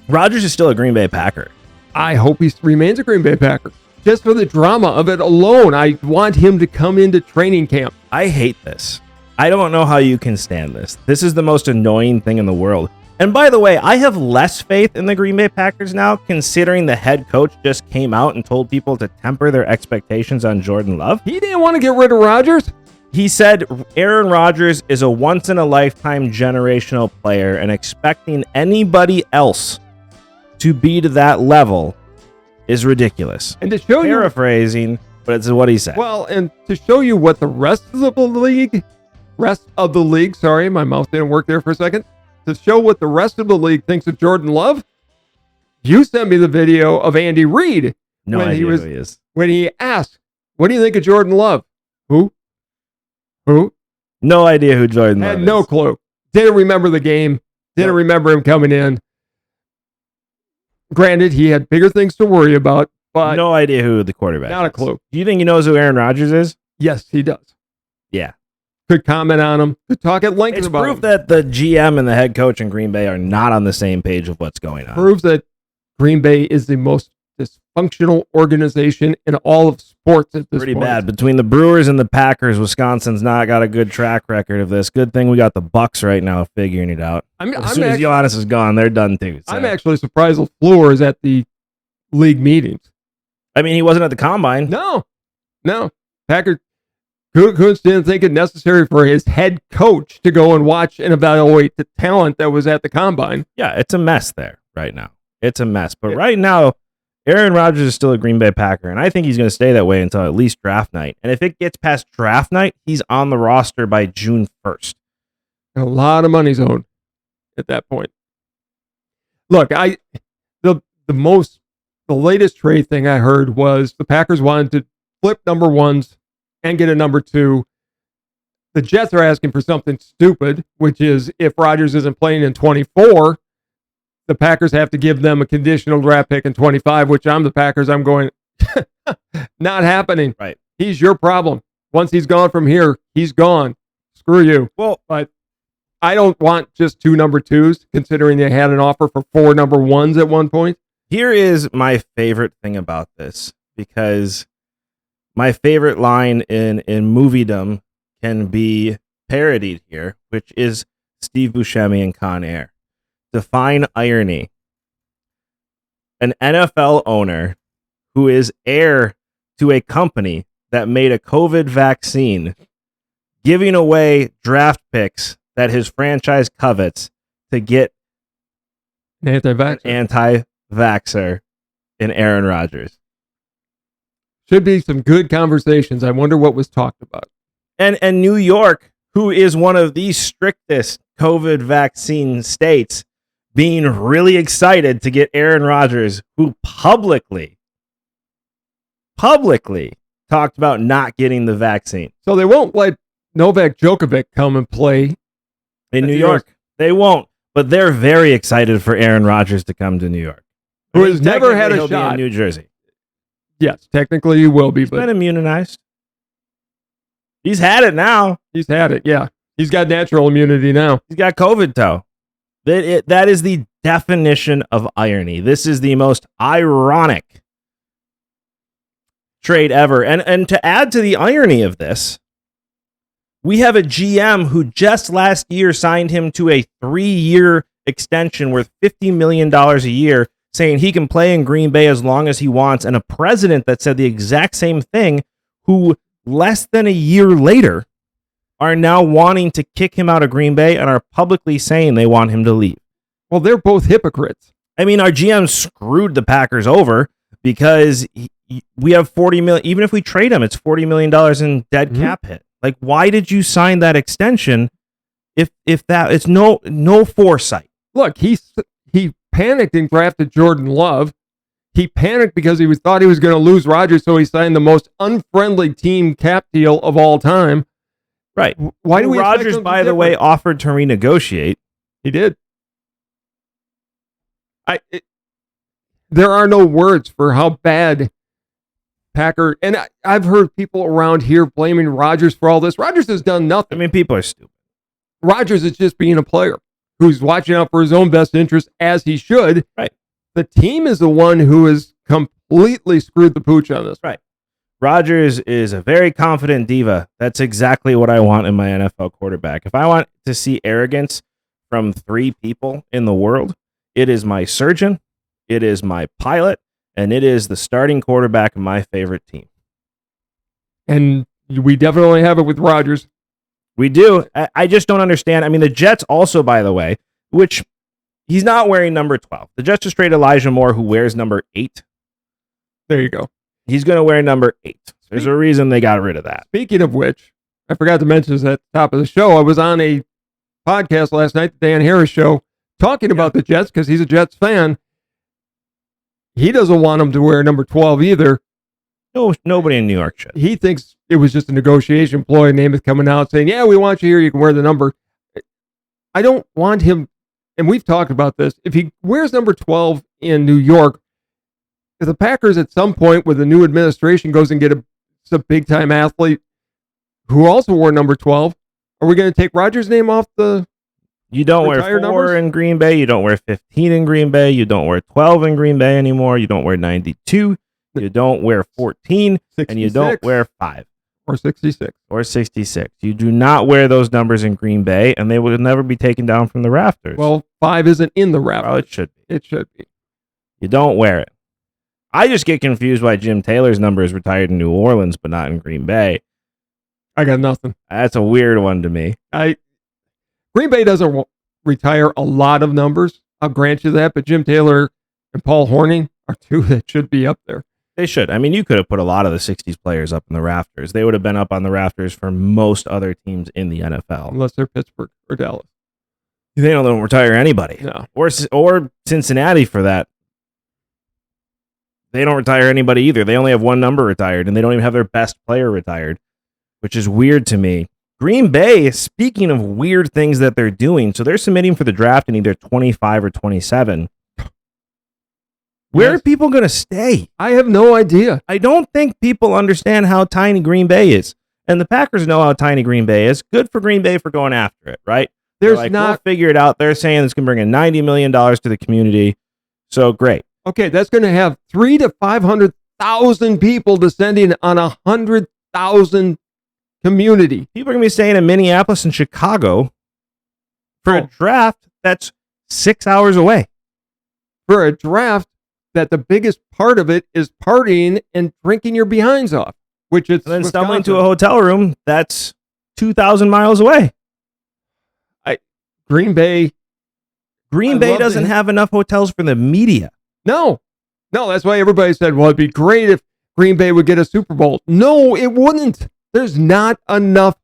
Speaker 1: Rodgers is still a Green Bay Packer.
Speaker 2: I hope he remains a Green Bay Packer. Just for the drama of it alone, I want him to come into training camp.
Speaker 1: I hate this. I don't know how you can stand this. This is the most annoying thing in the world. And by the way, I have less faith in the Green Bay Packers now, considering the head coach just came out and told people to temper their expectations on Jordan Love.
Speaker 2: He didn't want to get rid of Rodgers.
Speaker 1: He said Aaron Rodgers is a once-in-a-lifetime generational player, and expecting anybody else to be to that level is ridiculous.
Speaker 2: And to show you,
Speaker 1: paraphrasing, but it's what he said.
Speaker 2: Well, and to show you what the rest of the league, sorry, my mouth didn't work there for a second. To show what the rest of the league thinks of Jordan Love, you sent me the video of Andy Reid.
Speaker 1: No idea who he is.
Speaker 2: When he asked, what do you think of Jordan Love? Who?
Speaker 1: No idea who Jordan Love is.
Speaker 2: Had no clue. Didn't remember the game. Didn't remember him coming in. Granted, he had bigger things to worry about, but
Speaker 1: no idea who the quarterback is.
Speaker 2: Not a clue.
Speaker 1: Do you think he knows who Aaron Rodgers is?
Speaker 2: Yes, he does.
Speaker 1: Yeah.
Speaker 2: Could comment on him. Could talk at length about him.
Speaker 1: It's proof that the GM and the head coach in Green Bay are not on the same page of what's going on.
Speaker 2: Proves that Green Bay is the most dysfunctional organization in all of sports at this
Speaker 1: Pretty
Speaker 2: point.
Speaker 1: bad. Between the Brewers and the Packers, Wisconsin's not got a good track record of this. Good thing we got the Bucks right now figuring it out. As soon as Giannis is gone, they're done too. So.
Speaker 2: I'm actually surprised LaFleur is at the league meetings.
Speaker 1: I mean, he wasn't at the combine.
Speaker 2: No. Packers Kuntz didn't think it necessary for his head coach to go and watch and evaluate the talent that was at the combine.
Speaker 1: Yeah, it's a mess there right now. It's a mess. But right now, Aaron Rodgers is still a Green Bay Packer, and I think he's going to stay that way until at least draft night. And if it gets past draft night, he's on the roster by June 1st.
Speaker 2: And a lot of money's owed at that point. Look, the the latest trade thing I heard was the Packers wanted to flip number ones and get a number two. The Jets are asking for something stupid, which is if Rodgers isn't playing in 24, the Packers have to give them a conditional draft pick in 25, which I'm the Packers. I'm going, not happening.
Speaker 1: Right.
Speaker 2: He's your problem. Once he's gone from here, he's gone. Screw you.
Speaker 1: Well,
Speaker 2: but I don't want just 2 number twos, considering they had an offer for 4 number ones at one point.
Speaker 1: Here is my favorite thing about this, because my favorite line in moviedom can be parodied here, which is Steve Buscemi and Con Air. Define irony. An NFL owner who is heir to a company that made a COVID vaccine, giving away draft picks that his franchise covets to get
Speaker 2: an
Speaker 1: anti-vaxxer in Aaron Rodgers.
Speaker 2: Should be some good conversations. I wonder what was talked about.
Speaker 1: And New York, who is one of the strictest COVID vaccine states, being really excited to get Aaron Rodgers, who publicly talked about not getting the vaccine.
Speaker 2: So they won't let Novak Djokovic come and play
Speaker 1: in New York. They won't, but they're very excited for Aaron Rodgers to come to New York.
Speaker 2: Who has never had a shot
Speaker 1: in New Jersey.
Speaker 2: Yes, technically he will be.
Speaker 1: He's been immunized. He's had it now.
Speaker 2: He's had it, yeah. He's got natural immunity now.
Speaker 1: He's got COVID, though. That is the definition of irony. This is the most ironic trade ever. And to add to the irony of this, we have a GM who just last year signed him to a 3-year extension worth $50 million a year, saying he can play in Green Bay as long as he wants, and a president that said the exact same thing, who less than a year later are now wanting to kick him out of Green Bay and are publicly saying they want him to leave.
Speaker 2: Well, they're both hypocrites.
Speaker 1: I mean, our GM screwed the Packers over because we have $40 million. Even if we trade him, it's $40 million in dead cap hit. Like, why did you sign that extension if that it's no foresight?
Speaker 2: Look, he panicked and drafted Jordan Love. He panicked because he thought he was going to lose Rodgers, so he signed the most unfriendly team cap deal of all time.
Speaker 1: Right.
Speaker 2: Why do we?
Speaker 1: Rodgers, by the way, offered to renegotiate.
Speaker 2: He did. There are no words for how bad Packer, and I've heard people around here blaming Rodgers for all this. Rodgers has done nothing.
Speaker 1: I mean, people are stupid.
Speaker 2: Rodgers is just being a player who's watching out for his own best interest, as he should.
Speaker 1: Right.
Speaker 2: The team is the one who has completely screwed the pooch on this.
Speaker 1: Right. Rodgers is a very confident diva. That's exactly what I want in my NFL quarterback. If I want to see arrogance from 3 people in the world, it is my surgeon, it is my pilot, and it is the starting quarterback of my favorite team.
Speaker 2: And we definitely have it with Rodgers.
Speaker 1: We do. I just don't understand. I mean, the Jets also, by the way, which he's not wearing number 12. The Jets just traded Elijah Moore, who wears number 8.
Speaker 2: There you go.
Speaker 1: He's going to wear number 8. There's a reason they got rid of that.
Speaker 2: Speaking of which, I forgot to mention this at the top of the show. I was on a podcast last night, the Dan Harris Show, talking about the Jets because he's a Jets fan. He doesn't want him to wear number 12 either.
Speaker 1: No, nobody in New York should.
Speaker 2: He thinks it was just a negotiation ploy. Namath coming out saying, yeah, we want you here. You can wear the number. I don't want him, and we've talked about this, if he wears number 12 in New York, if the Packers at some point with the new administration goes and get a big-time athlete who also wore number 12, are we going to take Rodgers' name off the
Speaker 1: You don't wear 4
Speaker 2: numbers?
Speaker 1: in Green Bay. You don't wear 15 in Green Bay. You don't wear 12 in Green Bay anymore. You don't wear 92. You don't wear 14.
Speaker 2: 66.
Speaker 1: And you don't wear 5.
Speaker 2: Or 66.
Speaker 1: Or 66. You do not wear those numbers in Green Bay, and they will never be taken down from the rafters.
Speaker 2: Well, 5 isn't in the rafters.
Speaker 1: Well, it should be.
Speaker 2: It should be.
Speaker 1: You don't wear it. I just get confused why Jim Taylor's number is retired in New Orleans, but not in Green Bay.
Speaker 2: I got nothing.
Speaker 1: That's a weird one to me.
Speaker 2: Green Bay doesn't retire a lot of numbers. I'll grant you that, but Jim Taylor and Paul Hornung are 2 that should be up there.
Speaker 1: They should. I mean, you could have put a lot of the 60s players up in the rafters. They would have been up on the rafters for most other teams in the NFL.
Speaker 2: Unless they're Pittsburgh or Dallas.
Speaker 1: They don't retire anybody.
Speaker 2: No.
Speaker 1: Or Cincinnati for that they don't retire anybody either. They only have one number retired, and they don't even have their best player retired, which is weird to me. Green Bay, speaking of weird things that they're doing, so they're submitting for the draft in either 25 or 27. Where are people going to stay?
Speaker 2: I have no idea.
Speaker 1: I don't think people understand how tiny Green Bay is. And the Packers know how tiny Green Bay is. Good for Green Bay for going after it, right? We'll figure it out. They're saying it's going to bring in $90 million to the community. So great.
Speaker 2: Okay, that's going to have 300,000 to 500,000 people descending on 100,000 community.
Speaker 1: People are going to be staying in Minneapolis and Chicago for a draft that's 6 hours away.
Speaker 2: For a draft that the biggest part of it is partying and drinking your behinds off, which it's
Speaker 1: and then stumbling to a hotel room that's 2,000 miles away. Green Bay doesn't have enough hotels for the media.
Speaker 2: No, that's why everybody said, well, it'd be great if Green Bay would get a Super Bowl. No, it wouldn't. There's not enough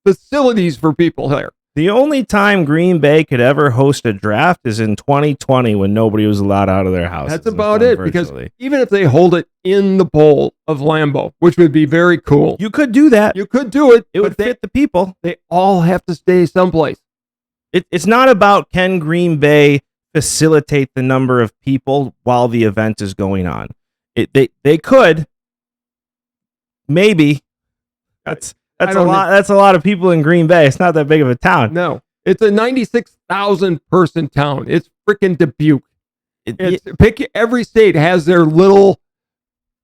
Speaker 2: facilities for people there.
Speaker 1: The only time Green Bay could ever host a draft is in 2020 when nobody was allowed out of their house.
Speaker 2: That's about it, because even if they hold it in the bowl of Lambeau, which would be very cool.
Speaker 1: You could do that.
Speaker 2: You could do it.
Speaker 1: It would fit the people.
Speaker 2: They all have to stay someplace.
Speaker 1: It's not about can Green Bay facilitate the number of people while the event is going on. They could. Maybe. That's a lot. That's a lot of people in Green Bay. It's not that big of a town.
Speaker 2: No, it's a 96,000 person town. It's freaking Dubuque. Pick every state has their little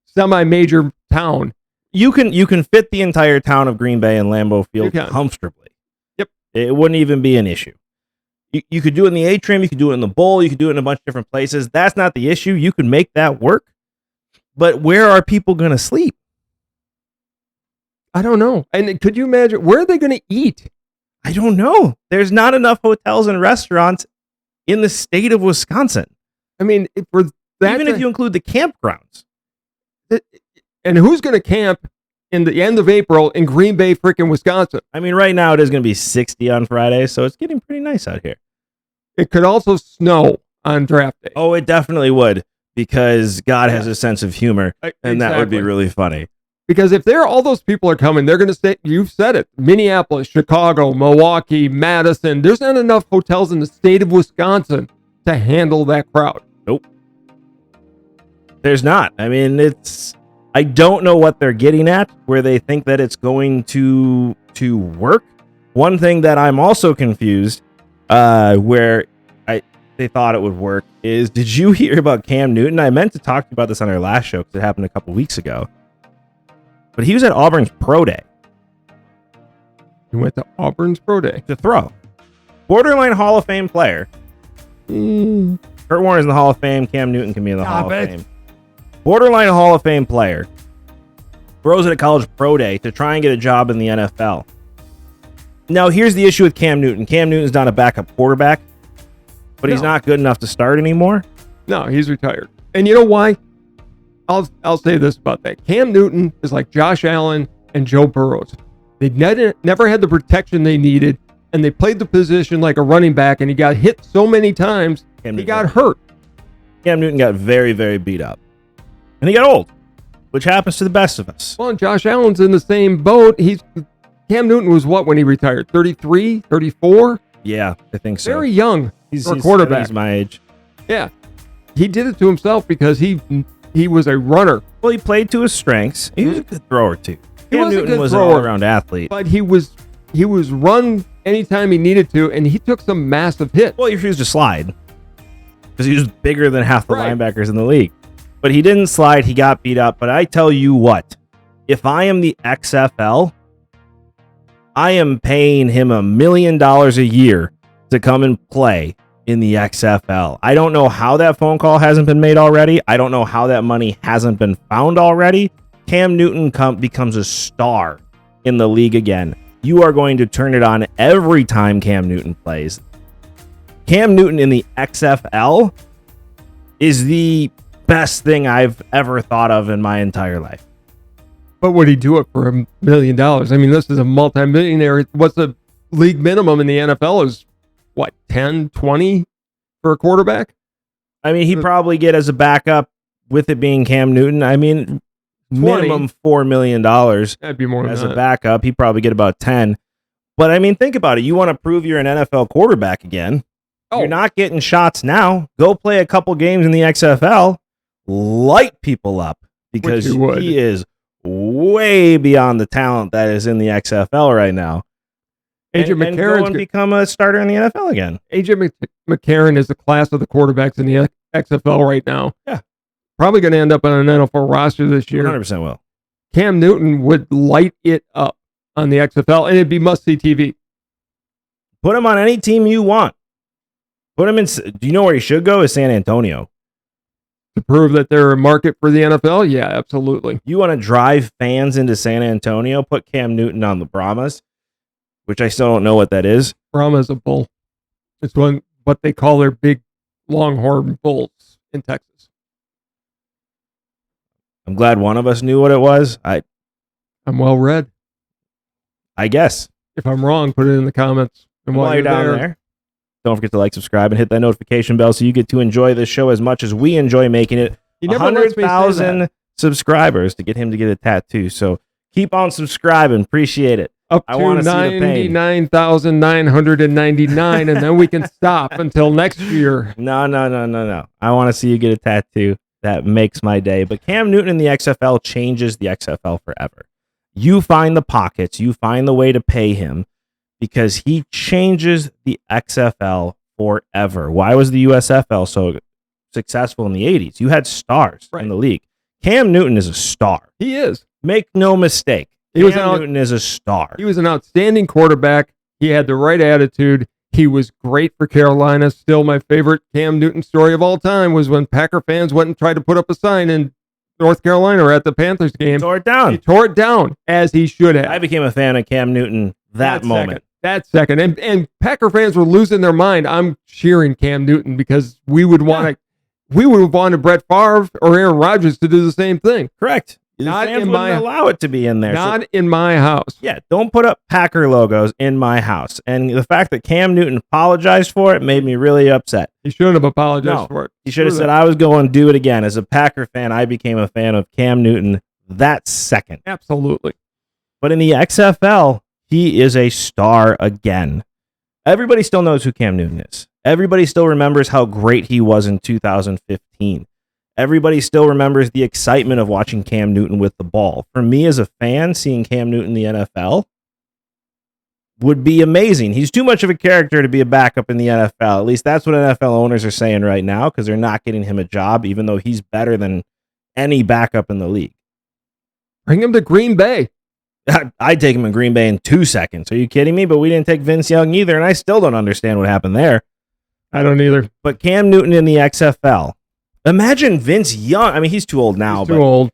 Speaker 2: semi-major town.
Speaker 1: You can fit the entire town of Green Bay in Lambeau Field comfortably.
Speaker 2: Yep,
Speaker 1: it wouldn't even be an issue. You could do it in the atrium. You could do it in the bowl. You could do it in a bunch of different places. That's not the issue. You could make that work. But where are people going to sleep?
Speaker 2: I don't know. And could you imagine, where are they going to eat?
Speaker 1: I don't know. There's not enough hotels and restaurants in the state of Wisconsin.
Speaker 2: I mean, even
Speaker 1: if you include the campgrounds.
Speaker 2: And who's going to camp in the end of April in Green Bay, freaking Wisconsin? I
Speaker 1: mean, right now it is going to be 60 on Friday, so it's getting pretty nice out here.
Speaker 2: It could also snow on draft day.
Speaker 1: Oh, it definitely would, because God has a sense of humor, and that would be really funny.
Speaker 2: Because if all those people are coming, they're going to stay, you've said it, Minneapolis, Chicago, Milwaukee, Madison. There's not enough hotels in the state of Wisconsin to handle that crowd.
Speaker 1: Nope. There's not. I mean, I don't know what they're getting at, where they think that it's going to work. One thing that I'm also confused, where they thought it would work, is, did you hear about Cam Newton? I meant to talk to you about this on our last show because it happened a couple weeks ago. But he was at Auburn's Pro Day.
Speaker 2: He went to Auburn's Pro Day
Speaker 1: to throw. Borderline Hall of Fame player. Kurt Warner's in the Hall of Fame. Cam Newton can be in the Hall of Fame. Borderline Hall of Fame player throws at a college pro day to try and get a job in the NFL. Now, here's the issue with Cam Newton. Cam Newton's not a backup quarterback, but he's not good enough to start anymore.
Speaker 2: No, he's retired. And you know why? I'll say this about that. Cam Newton is like Josh Allen and Joe Burrows. They never had the protection they needed, and they played the position like a running back, and he got hit so many times, he got hurt.
Speaker 1: Cam Newton got very, very beat up. And he got old, which happens to the best of us.
Speaker 2: Well, and Josh Allen's in the same boat. Cam Newton was what when he retired? 33, 34?
Speaker 1: Yeah, I think so.
Speaker 2: Very young for a quarterback.
Speaker 1: He's my age.
Speaker 2: Yeah. He did it to himself because he was a runner.
Speaker 1: Well, he played to his strengths. He was a good thrower, too. Cam Newton was an all-around athlete.
Speaker 2: But he was run anytime he needed to, and he took some massive hits.
Speaker 1: Well, he refused to slide because he was bigger than half the linebackers in the league. But he didn't slide. He got beat up. But I tell you what, if I am the XFL, I am paying him $1 million a year to come and play in the XFL. I don't know how that phone call hasn't been made already. I don't know how that money hasn't been found already. Cam Newton becomes a star in the league again. You are going to turn it on every time Cam Newton plays. Cam Newton in the XFL is the best thing I've ever thought of in my entire life.
Speaker 2: But would he do it for $1 million? I mean, this is a multimillionaire. What's the league minimum in the NFL is, what, 10, 20 for a quarterback?
Speaker 1: I mean, he'd probably get as a backup with it being Cam Newton, I mean,
Speaker 2: 20.
Speaker 1: minimum $4 million
Speaker 2: That'd be more
Speaker 1: as
Speaker 2: than
Speaker 1: a
Speaker 2: that.
Speaker 1: backup. He'd probably get about 10. But I mean, think about it. You want to prove you're an NFL quarterback again.
Speaker 2: Oh.
Speaker 1: You're not getting shots now. Go play a couple games in the XFL. Light people up because he is way beyond the talent that is in the XFL right now.
Speaker 2: AJ McCarron
Speaker 1: and go and become a starter in the NFL again.
Speaker 2: AJ McCarron is the class of the quarterbacks in the XFL right now.
Speaker 1: Yeah.
Speaker 2: Probably going to end up on an NFL roster this year.
Speaker 1: 100% will.
Speaker 2: Cam Newton would light it up on the XFL, and it'd be must-see TV.
Speaker 1: Put him on any team you want. Put him in. Do you know where he should go? Is San Antonio.
Speaker 2: To prove that they're a market for the NFL? Yeah, absolutely.
Speaker 1: You want to drive fans into San Antonio? Put Cam Newton on the Brahmas, which I still don't know what that is.
Speaker 2: Brahma's a bull. It's what they call their big longhorn bulls in Texas.
Speaker 1: I'm glad one of us knew what it was.
Speaker 2: I'm well read.
Speaker 1: I guess.
Speaker 2: If I'm wrong, put it in the comments. And
Speaker 1: while you're down there, don't forget to like, subscribe, and hit that notification bell so you get to enjoy this show as much as we enjoy making it. 100,000 subscribers to get him to get a tattoo. So keep on subscribing. Appreciate it.
Speaker 2: Up to 99,999, and then we can stop until next year.
Speaker 1: No. I want to see you get a tattoo. That makes my day. But Cam Newton in the XFL changes the XFL forever. You find the pockets. You find the way to pay him because he changes the XFL forever. Why was the USFL so successful in the 80s? You had stars in the league. Cam Newton is a star.
Speaker 2: He is.
Speaker 1: Make no mistake. Cam Newton is a star.
Speaker 2: He was an outstanding quarterback. He had the right attitude. He was great for Carolina. Still, my favorite Cam Newton story of all time was when Packer fans went and tried to put up a sign in North Carolina or at the Panthers game.
Speaker 1: He tore it down.
Speaker 2: He tore it down, as he should have.
Speaker 1: I became a fan of Cam Newton that moment.
Speaker 2: That second. And Packer fans were losing their mind. I'm cheering Cam Newton because we would want Brett Favre or Aaron Rodgers to do the same thing.
Speaker 1: Correct.
Speaker 2: Not
Speaker 1: fans
Speaker 2: in
Speaker 1: wouldn't
Speaker 2: my
Speaker 1: allow it to be in there.
Speaker 2: Not in my house.
Speaker 1: Yeah, don't put up Packer logos in my house. And the fact that Cam Newton apologized for it made me really upset.
Speaker 2: He shouldn't have apologized for it.
Speaker 1: He should have said, I was going to do it again. As a Packer fan, I became a fan of Cam Newton that second.
Speaker 2: Absolutely.
Speaker 1: But in the XFL, he is a star again. Everybody still knows who Cam Newton is. Everybody still remembers how great he was in 2015. Everybody still remembers the excitement of watching Cam Newton with the ball. For me as a fan, seeing Cam Newton in the NFL would be amazing. He's too much of a character to be a backup in the NFL. At least that's what NFL owners are saying right now because they're not getting him a job, even though he's better than any backup in the league.
Speaker 2: Bring him to Green Bay.
Speaker 1: I'd take him in Green Bay in 2 seconds. Are you kidding me? But we didn't take Vince Young either, and I still don't understand what happened there.
Speaker 2: I don't either.
Speaker 1: But Cam Newton in the XFL. Imagine Vince Young. I mean, he's too old now.
Speaker 2: He's too old.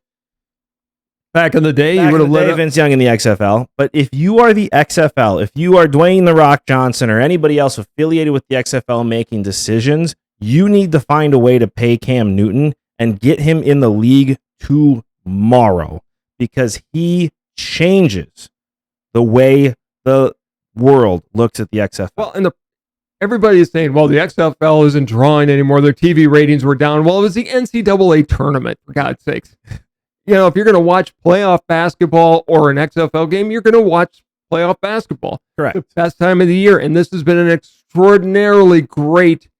Speaker 2: Back in the day, you would have let
Speaker 1: Vince Young in the XFL. But if you are the XFL, if you are Dwayne "The Rock" Johnson or anybody else affiliated with the XFL making decisions, you need to find a way to pay Cam Newton and get him in the league tomorrow because he changes the way the world looks at the XFL.
Speaker 2: Well, and everybody is saying, well, the XFL isn't drawing anymore. Their TV ratings were down. Well, it was the NCAA tournament, for God's sakes. You know, if you're going to watch playoff basketball or an XFL game, you're going to watch playoff basketball.
Speaker 1: Correct.
Speaker 2: The best time of the year. And this has been an extraordinarily great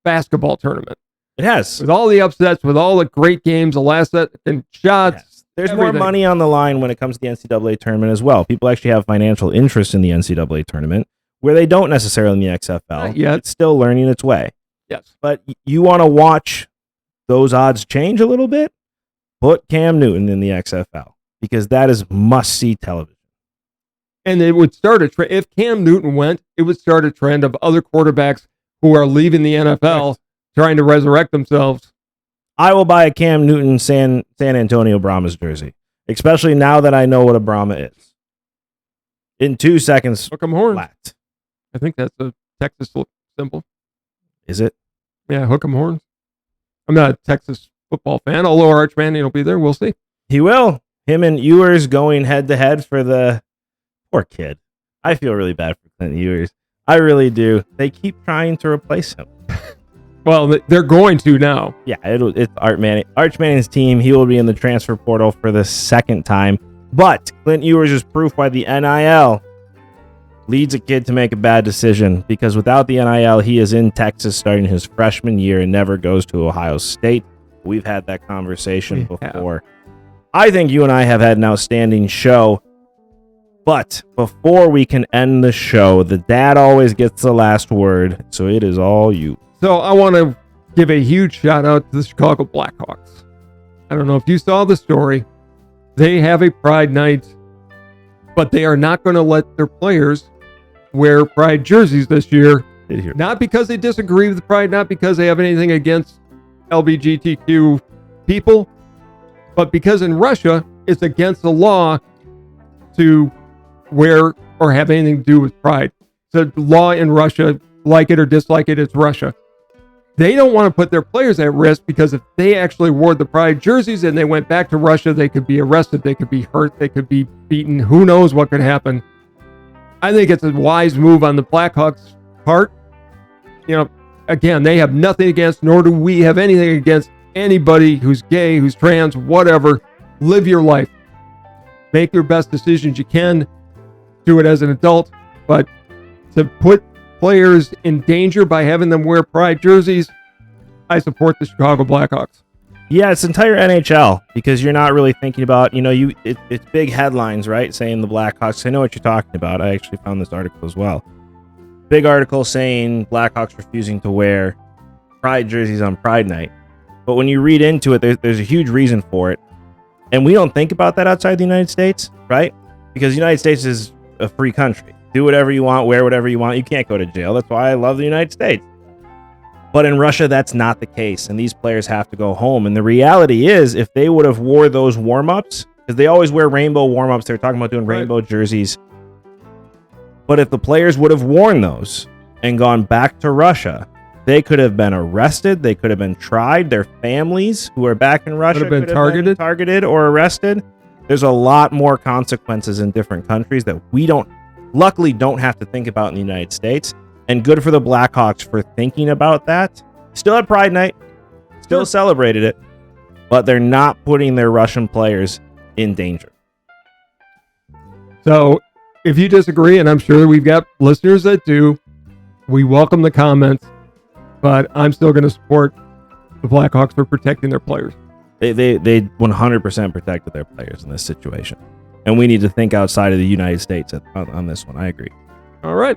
Speaker 2: basketball tournament.
Speaker 1: It has.
Speaker 2: With all the upsets, with all the great games, the last set and shots.
Speaker 1: Yes. There's more money on the line when it comes to the NCAA tournament as well. People actually have financial interest in the NCAA tournament where they don't necessarily in the XFL.
Speaker 2: Not yet.
Speaker 1: It's still learning its way.
Speaker 2: Yes.
Speaker 1: But you want to watch those odds change a little bit? Put Cam Newton in the XFL because that is must-see television.
Speaker 2: And it would start a trend. If Cam Newton went, it would start a trend of other quarterbacks who are leaving the NFL trying to resurrect themselves.
Speaker 1: I will buy a Cam Newton San Antonio Brahmas jersey, especially now that I know what a Brahma is. In 2 seconds,
Speaker 2: Hook 'em horns.
Speaker 1: flat.
Speaker 2: I think that's a Texas symbol.
Speaker 1: Is it?
Speaker 2: Yeah, hook 'em horns. I'm not a Texas football fan, although Arch Manning will be there. We'll see.
Speaker 1: He will. Him and Ewers going head-to-head for the... Poor kid. I feel really bad for Clint Ewers. I really do. They keep trying to replace him.
Speaker 2: Well, they're going to now.
Speaker 1: Yeah, it's Arch Manning's team. He will be in the transfer portal for the second time. But Clint Ewers is proof why the NIL leads a kid to make a bad decision, because without the NIL, he is in Texas starting his freshman year and never goes to Ohio State. We've had that conversation before. I think you and I have had an outstanding show. But before we can end the show, the dad always gets the last word, so it is all you.
Speaker 2: So I want to give a huge shout out to the Chicago Blackhawks. I don't know if you saw the story. They have a Pride Night, but they are not going to let their players wear Pride jerseys this year. Not because they disagree with Pride, not because they have anything against LGBTQ people, but because in Russia, it's against the law to wear or have anything to do with Pride. The law in Russia, like it or dislike it, it's Russia. They don't want to put their players at risk, because if they actually wore the Pride jerseys and they went back to Russia, they could be arrested, they could be hurt, they could be beaten. Who knows what could happen? I think it's a wise move on the Blackhawks' part. You know, again, they have nothing against, nor do we have anything against anybody who's gay, who's trans, whatever. Live your life. Make your best decisions you can. Do it as an adult. But to put players in danger by having them wear Pride jerseys, I support the Chicago Blackhawks.
Speaker 1: Yeah, it's entire NHL, because you're not really thinking about, it's big headlines, right? Saying the Blackhawks. I know what you're talking about. I actually found this article as well. Big article saying Blackhawks refusing to wear Pride jerseys on Pride Night. But when you read into it, there's a huge reason for it. And we don't think about that outside the United States, right? Because the United States is a free country. Do whatever you want, wear whatever you want. You can't go to jail. That's why I love the United States. But in Russia, that's not the case. And these players have to go home. And the reality is, if they would have wore those warm-ups, because they always wear rainbow warm-ups. They're talking about doing rainbow jerseys. But if the players would have worn those and gone back to Russia, they could have been arrested. They could have been tried. Their families who are back in Russia
Speaker 2: could have been
Speaker 1: targeted or arrested. There's a lot more consequences in different countries that we luckily don't have to think about in the United States. And good for the Blackhawks for thinking about that. Still had Pride Night. Still celebrated it. But they're not putting their Russian players in danger.
Speaker 2: So if you disagree, and I'm sure we've got listeners that do, we welcome the comments. But I'm still going to support the Blackhawks for protecting their players.
Speaker 1: They 100% protected their players in this situation. And we need to think outside of the United States on this one. I agree.
Speaker 2: All right.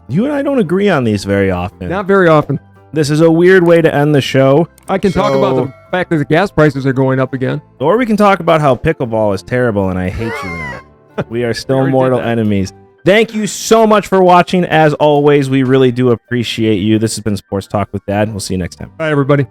Speaker 1: You and I don't agree on these very often.
Speaker 2: Not very often.
Speaker 1: This is a weird way to end the show.
Speaker 2: I can talk about the fact that the gas prices are going up again.
Speaker 1: Or we can talk about how pickleball is terrible and I hate you now. We are still mortal enemies. Thank you so much for watching. As always, we really do appreciate you. This has been Sports Talk with Dad. We'll see you next time.
Speaker 2: Bye, everybody.